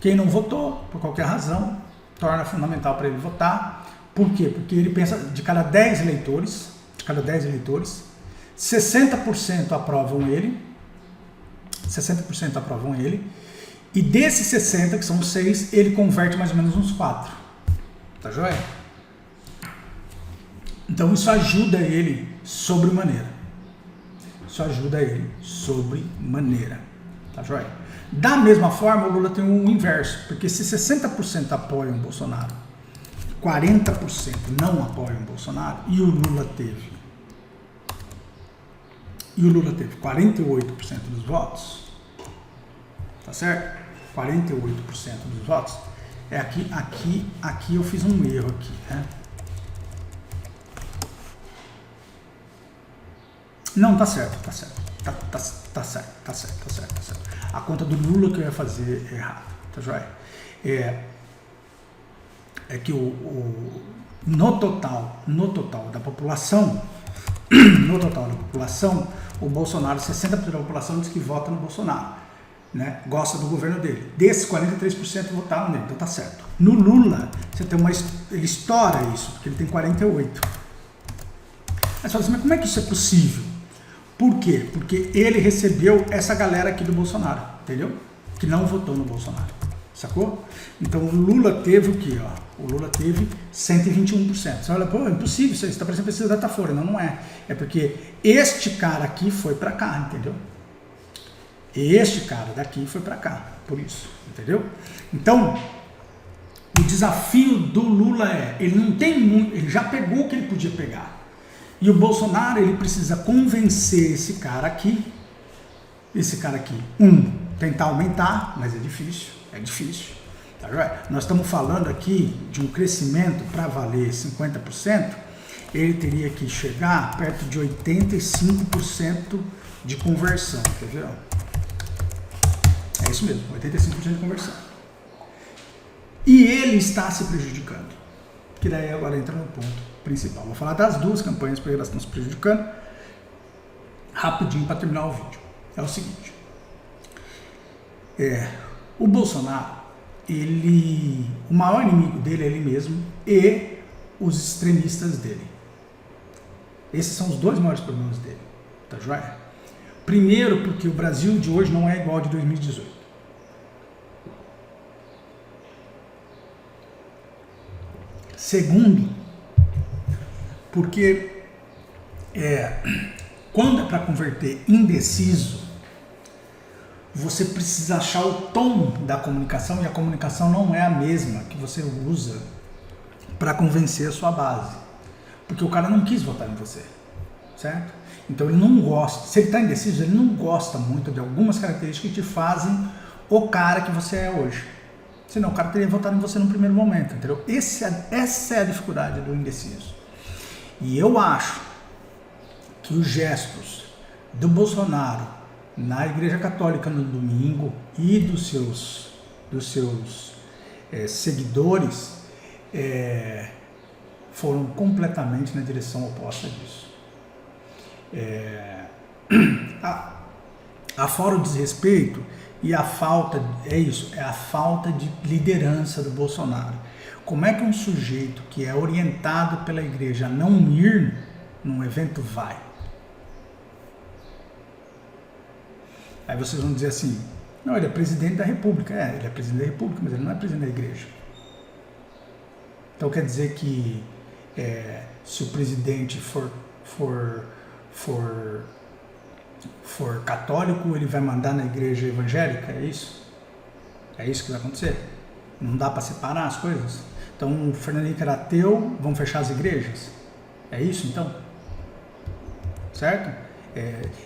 quem não votou, por qualquer razão, torna fundamental para ele votar. Por quê? Porque ele pensa, de cada 10 eleitores, 60% aprovam ele, e desses 60, que são 6, ele converte mais ou menos uns 4. Tá joia? Então isso ajuda ele sobremaneira. Tá joia? Da mesma forma, o Lula tem o inverso, porque se 60% apoiam o Bolsonaro, 40% não apoiam o Bolsonaro e o Lula teve 48% dos votos, tá certo? 48% dos votos. Aqui eu fiz um erro aqui, né? Não, tá certo. Tá certo. A conta do Lula que eu ia fazer é errado, tá joia? É que no total da população, o Bolsonaro, 60% da população diz que vota no Bolsonaro, né? Gosta do governo dele. Desses, 43% votaram nele, então tá certo. No Lula, ele estoura isso, porque ele tem 48%. Mas fala assim, mas como é que isso é possível? Por quê? Porque ele recebeu essa galera aqui do Bolsonaro, entendeu? Que não votou no Bolsonaro, sacou? Então o Lula teve o quê? O Lula teve 121%. Você olha, pô, é impossível isso aí, você tá parecendo pesquisa da Datafolha. Não é. É porque este cara aqui foi pra cá, entendeu? Este cara daqui foi pra cá, por isso, entendeu? Então, o desafio do Lula ele não tem muito, ele já pegou o que ele podia pegar. E o Bolsonaro, ele precisa convencer esse cara aqui, tentar aumentar, mas é difícil. Tá, nós estamos falando aqui de um crescimento para valer 50%, ele teria que chegar perto de 85% de conversão, entendeu? É isso mesmo, 85% de conversão. E ele está se prejudicando, que daí agora entra no ponto principal. Vou falar das duas campanhas porque elas estão se prejudicando, rapidinho para terminar o vídeo. É o seguinte, o Bolsonaro, o maior inimigo dele é ele mesmo e os extremistas dele. Esses são os dois maiores problemas dele, tá joia? Primeiro, porque o Brasil de hoje não é igual ao de 2018. Segundo, porque quando é para converter indeciso, você precisa achar o tom da comunicação, e a comunicação não é a mesma que você usa para convencer a sua base. Porque o cara não quis votar em você, certo? Então ele não gosta, se ele está indeciso, ele não gosta muito de algumas características que te fazem o cara que você é hoje. Senão o cara teria votado em você no primeiro momento, entendeu? Essa é a dificuldade do indeciso. E eu acho que os gestos do Bolsonaro na Igreja Católica no domingo e dos seus seguidores foram completamente na direção oposta disso. Afora o desrespeito e a falta, a falta de liderança do Bolsonaro. Como é que um sujeito que é orientado pela igreja a não ir num evento vai? Aí vocês vão dizer assim, não, ele é presidente da República. Ele é presidente da República, mas ele não é presidente da igreja. Então quer dizer que se o presidente for católico, ele vai mandar na igreja evangélica? É isso? É isso que vai acontecer? Não dá para separar as coisas? Então o Fernando Henrique era ateu, vão fechar as igrejas? É isso então? Certo?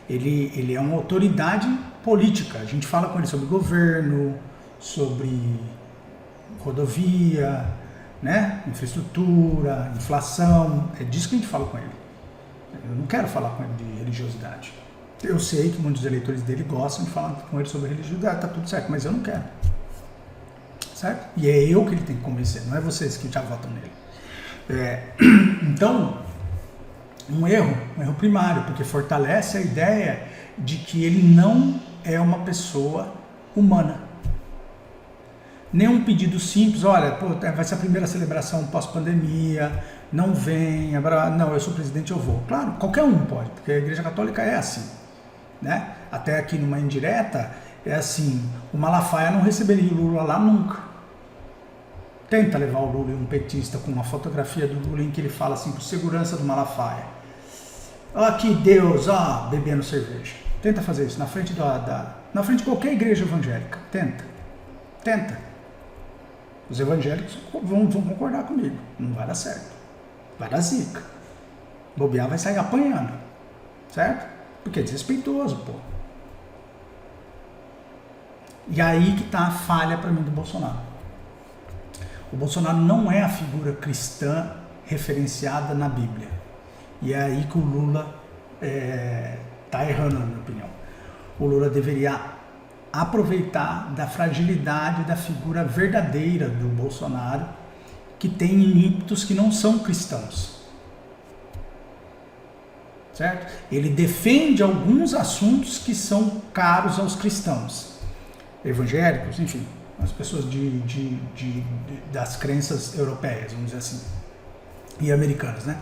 Ele é uma autoridade política. A gente fala com ele sobre governo, sobre rodovia, né? Infraestrutura, inflação. É disso que a gente fala com ele. Eu não quero falar com ele de religiosidade. Eu sei que muitos eleitores dele gostam de falar com ele sobre religiosidade, tá tudo certo, mas eu não quero. Certo? E é eu que ele tem que convencer, não é vocês que já votam nele. Então, um erro primário, porque fortalece a ideia de que ele não é uma pessoa humana. Nenhum pedido simples, olha, vai ser a primeira celebração pós-pandemia, não venha, não, eu sou presidente, eu vou. Claro, qualquer um pode, porque a Igreja Católica é assim, né? Até aqui numa indireta, é assim, o Malafaia não receberia o Lula lá nunca. Tenta levar o Lula, um petista, com uma fotografia do Lula em que ele fala assim, por segurança do Malafaia. Ó que Deus, bebendo cerveja. Tenta fazer isso na frente na frente de qualquer igreja evangélica. Tenta. Os evangélicos vão concordar comigo. Não vai dar certo. Vai dar zica. Bobear vai sair apanhando. Certo? Porque é desrespeitoso, pô. E aí que tá a falha para mim do Bolsonaro. O Bolsonaro não é a figura cristã referenciada na Bíblia. E é aí que o Lula tá errando, na minha opinião. O Lula deveria aproveitar da fragilidade da figura verdadeira do Bolsonaro, que tem ímpetos que não são cristãos. Certo? Ele defende alguns assuntos que são caros aos cristãos, evangélicos, enfim, as pessoas das crenças europeias, vamos dizer assim, e americanas, né?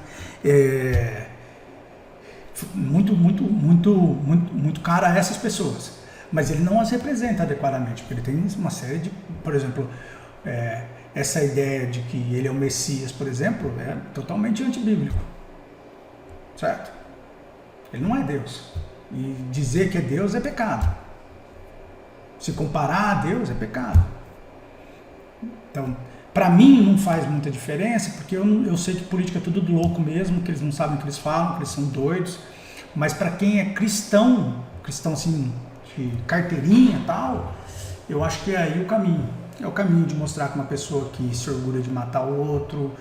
Muito caro a essas pessoas, mas ele não as representa adequadamente, porque ele tem uma série de, por exemplo, essa ideia de que ele é o Messias, por exemplo, é totalmente antibíblico, certo? Ele não é Deus. E dizer que é Deus é pecado. Se comparar a Deus é pecado. Então, para mim não faz muita diferença, porque eu sei que política é tudo louco mesmo, que eles não sabem o que eles falam, que eles são doidos. Mas para quem é cristão assim, de carteirinha e tal, eu acho que é aí o caminho. É o caminho de mostrar que uma pessoa que se orgulha de matar o outro,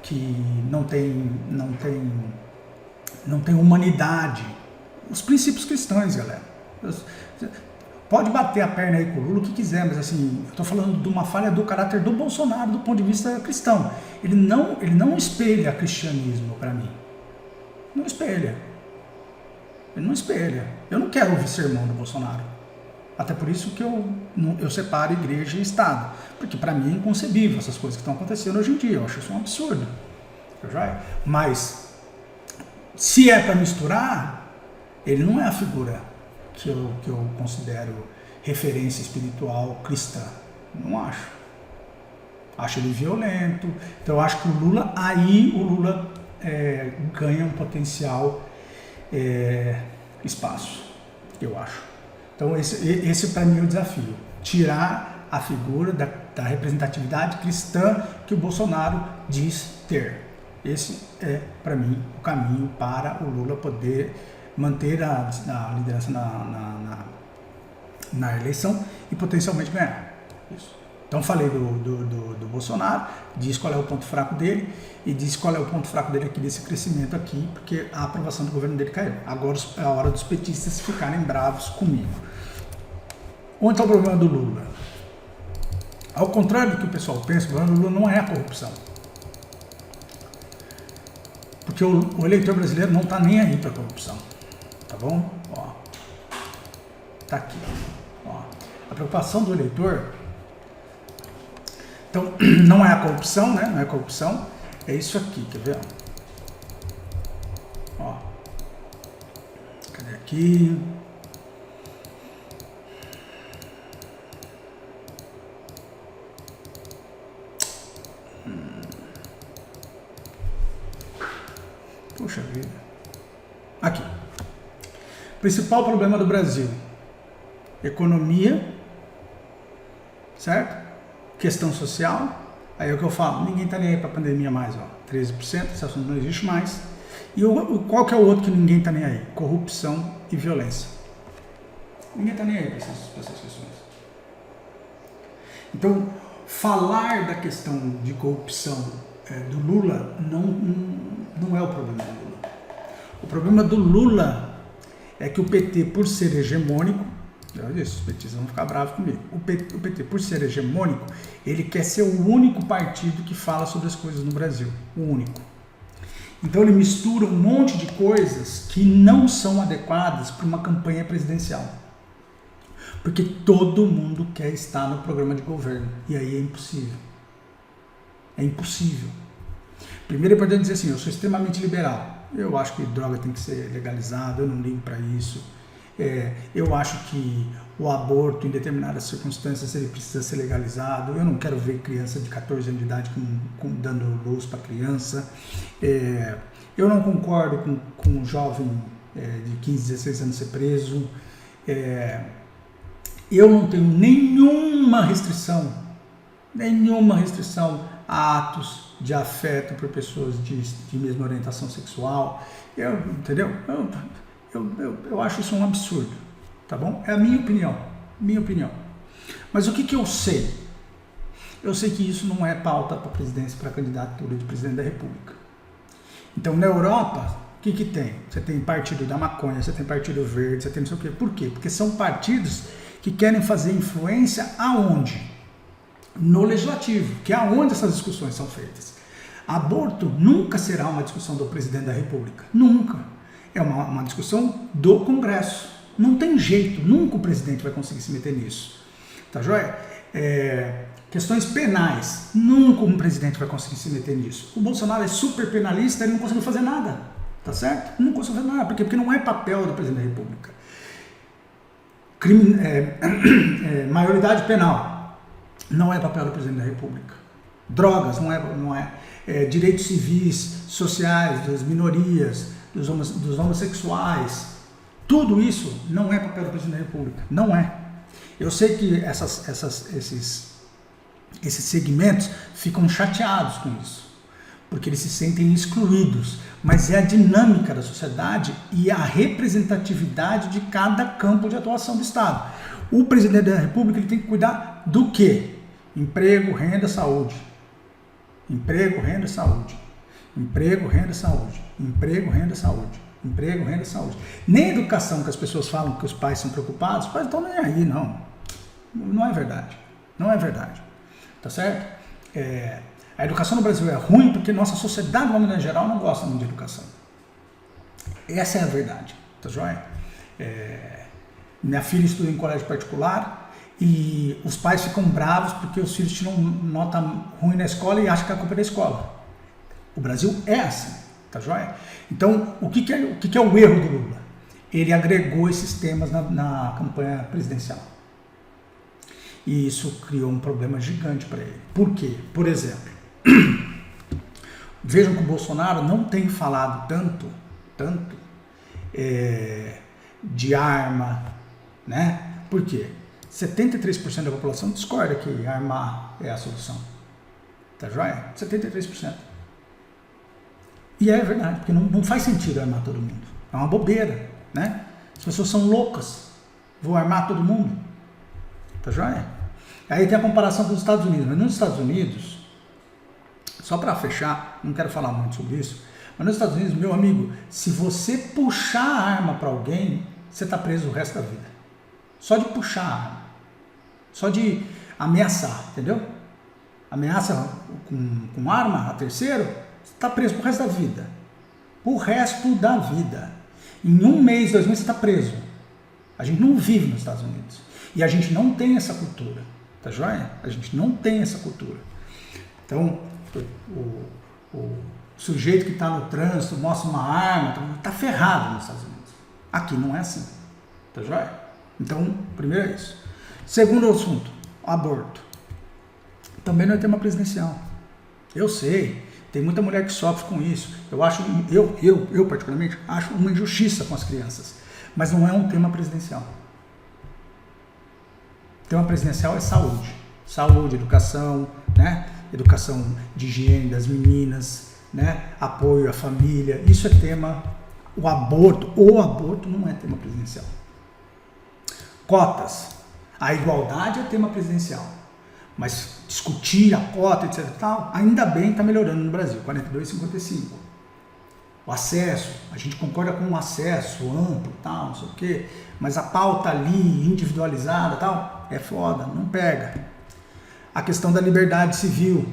que não tem humanidade. Os princípios cristãos, galera. Pode bater a perna aí com o Lula, o que quiser, mas assim, eu estou falando de uma falha do caráter do Bolsonaro do ponto de vista cristão. Ele não espelha cristianismo para mim. Não espelha. Ele não espelha. Eu não quero ouvir sermão do Bolsonaro. Até por isso que eu separo igreja e Estado. Porque para mim é inconcebível essas coisas que estão acontecendo hoje em dia. Eu acho isso um absurdo. Mas se é para misturar, ele não é a figura que eu considero referência espiritual cristã. Não acho. Acho ele violento. Então eu acho que o Lula ganha um potencial espaço, eu acho. Então esse para mim é o desafio. Tirar a figura da representatividade cristã que o Bolsonaro diz ter. Esse é, para mim, o caminho para o Lula poder manter a liderança na eleição e potencialmente ganhar. Isso. Então falei do Bolsonaro, diz qual é o ponto fraco dele e diz qual é o ponto fraco dele aqui desse crescimento aqui, porque a aprovação do governo dele caiu. Agora é a hora dos petistas ficarem bravos comigo. Onde está o problema do Lula? Ao contrário do que o pessoal pensa, o problema do Lula não é a corrupção. Porque o eleitor brasileiro não está nem aí para a corrupção. Tá bom? Ó. Tá aqui. Ó. A preocupação do eleitor, então, não é a corrupção, né? Não é a corrupção. É isso aqui, quer ver? Ó. Cadê aqui? Puxa vida. Aqui. Principal problema do Brasil: economia, certo? Questão social. Aí é o que eu falo, ninguém está nem aí para a pandemia mais, ó. 13%, esse assunto não existe mais. E qual que é o outro que ninguém está nem aí? Corrupção e violência. Ninguém está nem aí para essas questões. Então, falar da questão de corrupção do Lula não é o problema do Lula. O problema do Lula é que o PT, por ser hegemônico, já disse, os petistas vão ficar bravos comigo, o PT, por ser hegemônico, ele quer ser o único partido que fala sobre as coisas no Brasil, o único. Então ele mistura um monte de coisas que não são adequadas para uma campanha presidencial. Porque todo mundo quer estar no programa de governo, e aí é impossível. É impossível. Primeiro é importante dizer assim, eu sou extremamente liberal. Eu acho que droga tem que ser legalizada, eu não ligo para isso. Eu acho que o aborto, em determinadas circunstâncias, ele precisa ser legalizado. Eu não quero ver criança de 14 anos de idade dando luz para criança. Eu não concordo com um jovem de 15, 16 anos ser preso. Eu não tenho nenhuma restrição Nenhuma restrição a atos de afeto por pessoas de mesma orientação sexual. Entendeu? Eu acho isso um absurdo, tá bom? É a minha opinião. Mas o que eu sei? Eu sei que isso não é pauta para presidência, para candidatura de presidente da República. Então, na Europa, o que tem? Você tem partido da maconha, você tem partido verde, você tem não sei o quê. Por quê? Porque são partidos que querem fazer influência aonde? No legislativo, que é aonde essas discussões são feitas. Aborto nunca será uma discussão do presidente da República. Nunca. É uma discussão do Congresso. Não tem jeito, nunca o presidente vai conseguir se meter nisso. Tá joia? Questões penais, nunca um presidente vai conseguir se meter nisso. O Bolsonaro é super penalista, ele não conseguiu fazer nada, tá certo? Não conseguiu fazer nada, por quê? Porque não é papel do presidente da República. Maioridade penal, não é papel do presidente da República. Drogas, não é. Direitos civis, sociais, das minorias, dos homossexuais, tudo isso não é papel do presidente da República, não é. Eu sei que esses segmentos ficam chateados com isso, porque eles se sentem excluídos, mas é a dinâmica da sociedade e a representatividade de cada campo de atuação do Estado. O presidente da República ele tem que cuidar do quê? Emprego, renda, saúde. Emprego, renda, saúde. Emprego, renda, saúde. Emprego, renda, saúde. Emprego, renda, saúde. Nem educação, que as pessoas falam que os pais são preocupados, os pais não estão nem aí, não. Não é verdade. Não é verdade. Tá certo? A educação no Brasil é ruim porque nossa sociedade, de uma maneira geral, não gosta muito de educação. Essa é a verdade. Tá joia? Minha filha estuda em colégio particular e os pais ficam bravos porque os filhos tiram nota ruim na escola e acham que a culpa é da escola. O Brasil é assim. Tá joia? Então, o que é o erro do Lula? Ele agregou esses temas na campanha presidencial. E isso criou um problema gigante para ele. Por quê? Por exemplo, vejam que o Bolsonaro não tem falado tanto de arma, né? Por quê? 73% da população discorda que armar é a solução. Tá joia? 73%. E é verdade, porque não faz sentido armar todo mundo. É uma bobeira, né? As pessoas são loucas. Vou armar todo mundo. Tá joia? Aí tem a comparação com os Estados Unidos. Mas nos Estados Unidos, só para fechar, não quero falar muito sobre isso, mas nos Estados Unidos, meu amigo, se você puxar a arma para alguém, você está preso o resto da vida. Só de puxar a arma. Só de ameaçar, entendeu? Ameaça com arma a terceiro, você está preso pro resto da vida. O resto da vida. Em 1 mês, 2 meses, você está preso. A gente não vive nos Estados Unidos. E a gente não tem essa cultura. Tá joia? A gente não tem essa cultura. Então, o sujeito que está no trânsito mostra uma arma, está ferrado nos Estados Unidos. Aqui não é assim. Tá joia? Então, primeiro é isso. Segundo assunto, aborto. Também não é tema presidencial. Eu sei. Tem muita mulher que sofre com isso. Eu particularmente acho uma injustiça com as crianças. Mas não é um tema presidencial. O tema presidencial é saúde. Saúde, educação, né? Educação de higiene das meninas, né? Apoio à família. Isso é tema. O aborto não é tema presidencial. Cotas. A igualdade é tema presidencial. Mas discutir a cota, etc. Tal, ainda bem está melhorando no Brasil, 42,55. O acesso, a gente concorda com o acesso amplo, tal, não sei o quê, mas a pauta ali, individualizada, tal, é foda, não pega. A questão da liberdade civil,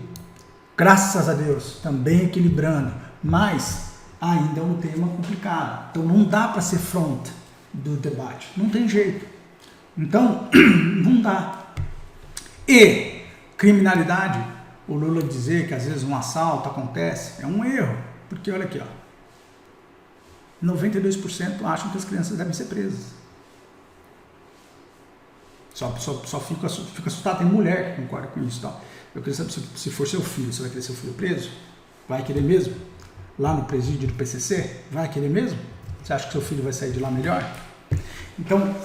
graças a Deus, também equilibrando, mas ainda é um tema complicado. Então não dá para ser front do debate, não tem jeito. Então, não dá. E criminalidade, o Lula dizer que às vezes um assalto acontece, é um erro, porque olha aqui, ó, 92% acham que as crianças devem ser presas. Só fica assustado, tem mulher que concorda com isso. Tal. Eu queria saber se for seu filho, você vai querer seu filho preso? Vai querer mesmo? Lá no presídio do PCC? Vai querer mesmo? Você acha que seu filho vai sair de lá melhor? Então,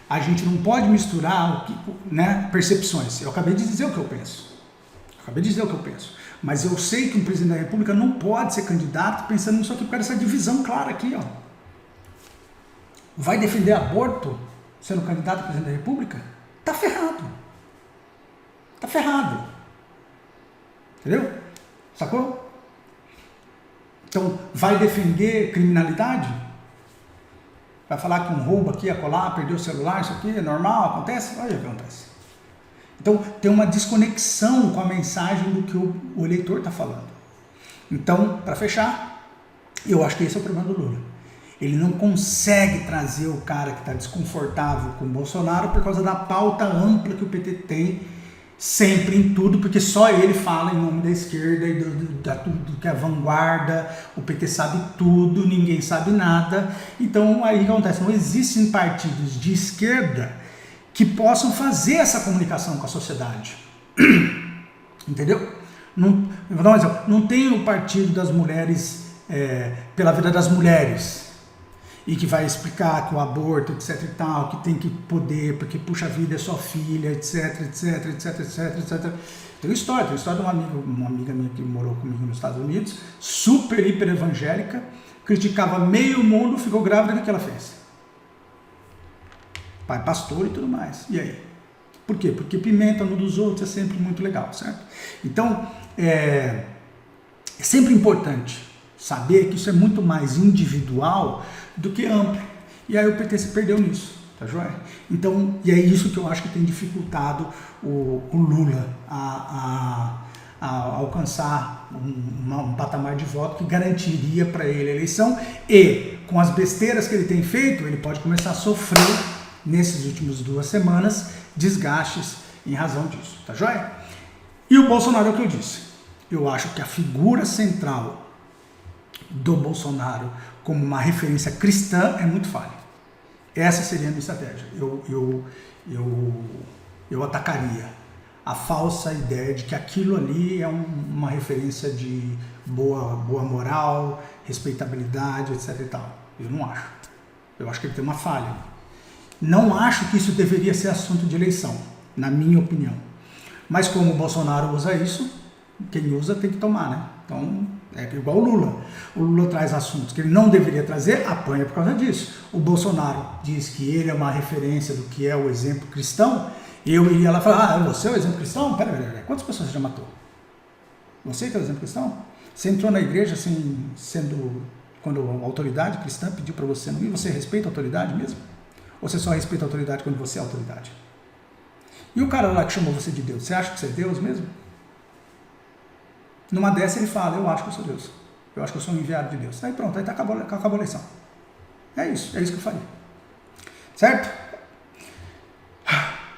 a gente não pode misturar, né, percepções. Eu acabei de dizer o que eu penso. Acabei de dizer o que eu penso. Mas eu sei que um presidente da República não pode ser candidato pensando nisso aqui, por causa dessa divisão clara aqui, ó. Vai defender aborto sendo candidato a presidente da República? Tá ferrado. Tá ferrado. Entendeu? Sacou? Então, vai defender criminalidade? Vai falar que um roubo aqui, acolá, perdeu o celular, isso aqui é normal, acontece? Olha o que acontece. Então, tem uma desconexão com a mensagem do que o eleitor está falando. Então, para fechar, eu acho que esse é o problema do Lula. Ele não consegue trazer o cara que está desconfortável com o Bolsonaro por causa da pauta ampla que o PT tem sempre em tudo, porque só ele fala em nome da esquerda e do que é vanguarda, o PT sabe tudo, ninguém sabe nada. Então, aí o que acontece? Não existem partidos de esquerda que possam fazer essa comunicação com a sociedade. Entendeu? Não, vou dar um exemplo. Não tem o partido das mulheres pela vida das mulheres e que vai explicar que o aborto, etc e tal, que tem que poder, porque puxa vida é sua filha, etc, etc, etc, etc, etc. Tem história de uma amiga minha que morou comigo nos Estados Unidos, super, hiper evangélica, criticava meio mundo, ficou grávida, o que ela fez? Pai pastor e tudo mais. E aí? Por quê? Porque pimenta no dos outros é sempre muito legal, certo? Então, é sempre importante saber que isso é muito mais individual do que amplo. E aí o PT se perdeu nisso, tá joia? Então, e é isso que eu acho que tem dificultado o Lula a alcançar um patamar de voto que garantiria para ele a eleição, e com as besteiras que ele tem feito, ele pode começar a sofrer nesses últimos 2 semanas desgastes em razão disso, tá joia? E o Bolsonaro é o que eu disse. Eu acho que a figura central do Bolsonaro como uma referência cristã é muito falha. Essa seria a minha estratégia. Eu atacaria a falsa ideia de que aquilo ali é uma referência de boa moral, respeitabilidade, etc e tal. Eu não acho. Eu acho que ele tem uma falha. Não acho que isso deveria ser assunto de eleição, na minha opinião. Mas como o Bolsonaro usa isso, quem usa tem que tomar, né? Então, é igual o Lula. O Lula traz assuntos que ele não deveria trazer, apanha por causa disso. O Bolsonaro diz que ele é uma referência do que é o exemplo cristão. Eu iria lá falar, você é o exemplo cristão? Pera, quantas pessoas você já matou? Você que é o exemplo cristão? Você entrou na igreja assim, quando a autoridade cristã pediu para você não ir, você respeita a autoridade mesmo? Ou você só respeita a autoridade quando você é autoridade? E o cara lá que chamou você de Deus, você acha que você é Deus mesmo? Numa dessa ele fala, eu acho que eu sou Deus. Eu acho que eu sou um enviado de Deus. Aí pronto, aí acabou a eleição. É isso que eu faria. Certo?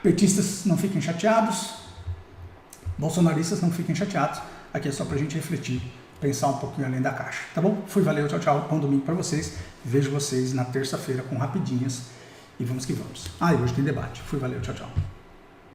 Petistas não fiquem chateados. Bolsonaristas não fiquem chateados. Aqui é só pra gente refletir, pensar um pouquinho além da caixa. Tá bom? Fui, valeu, tchau, tchau. Bom domingo pra vocês. Vejo vocês na terça-feira com rapidinhas. E vamos que vamos. E hoje tem debate. Fui, valeu, tchau, tchau.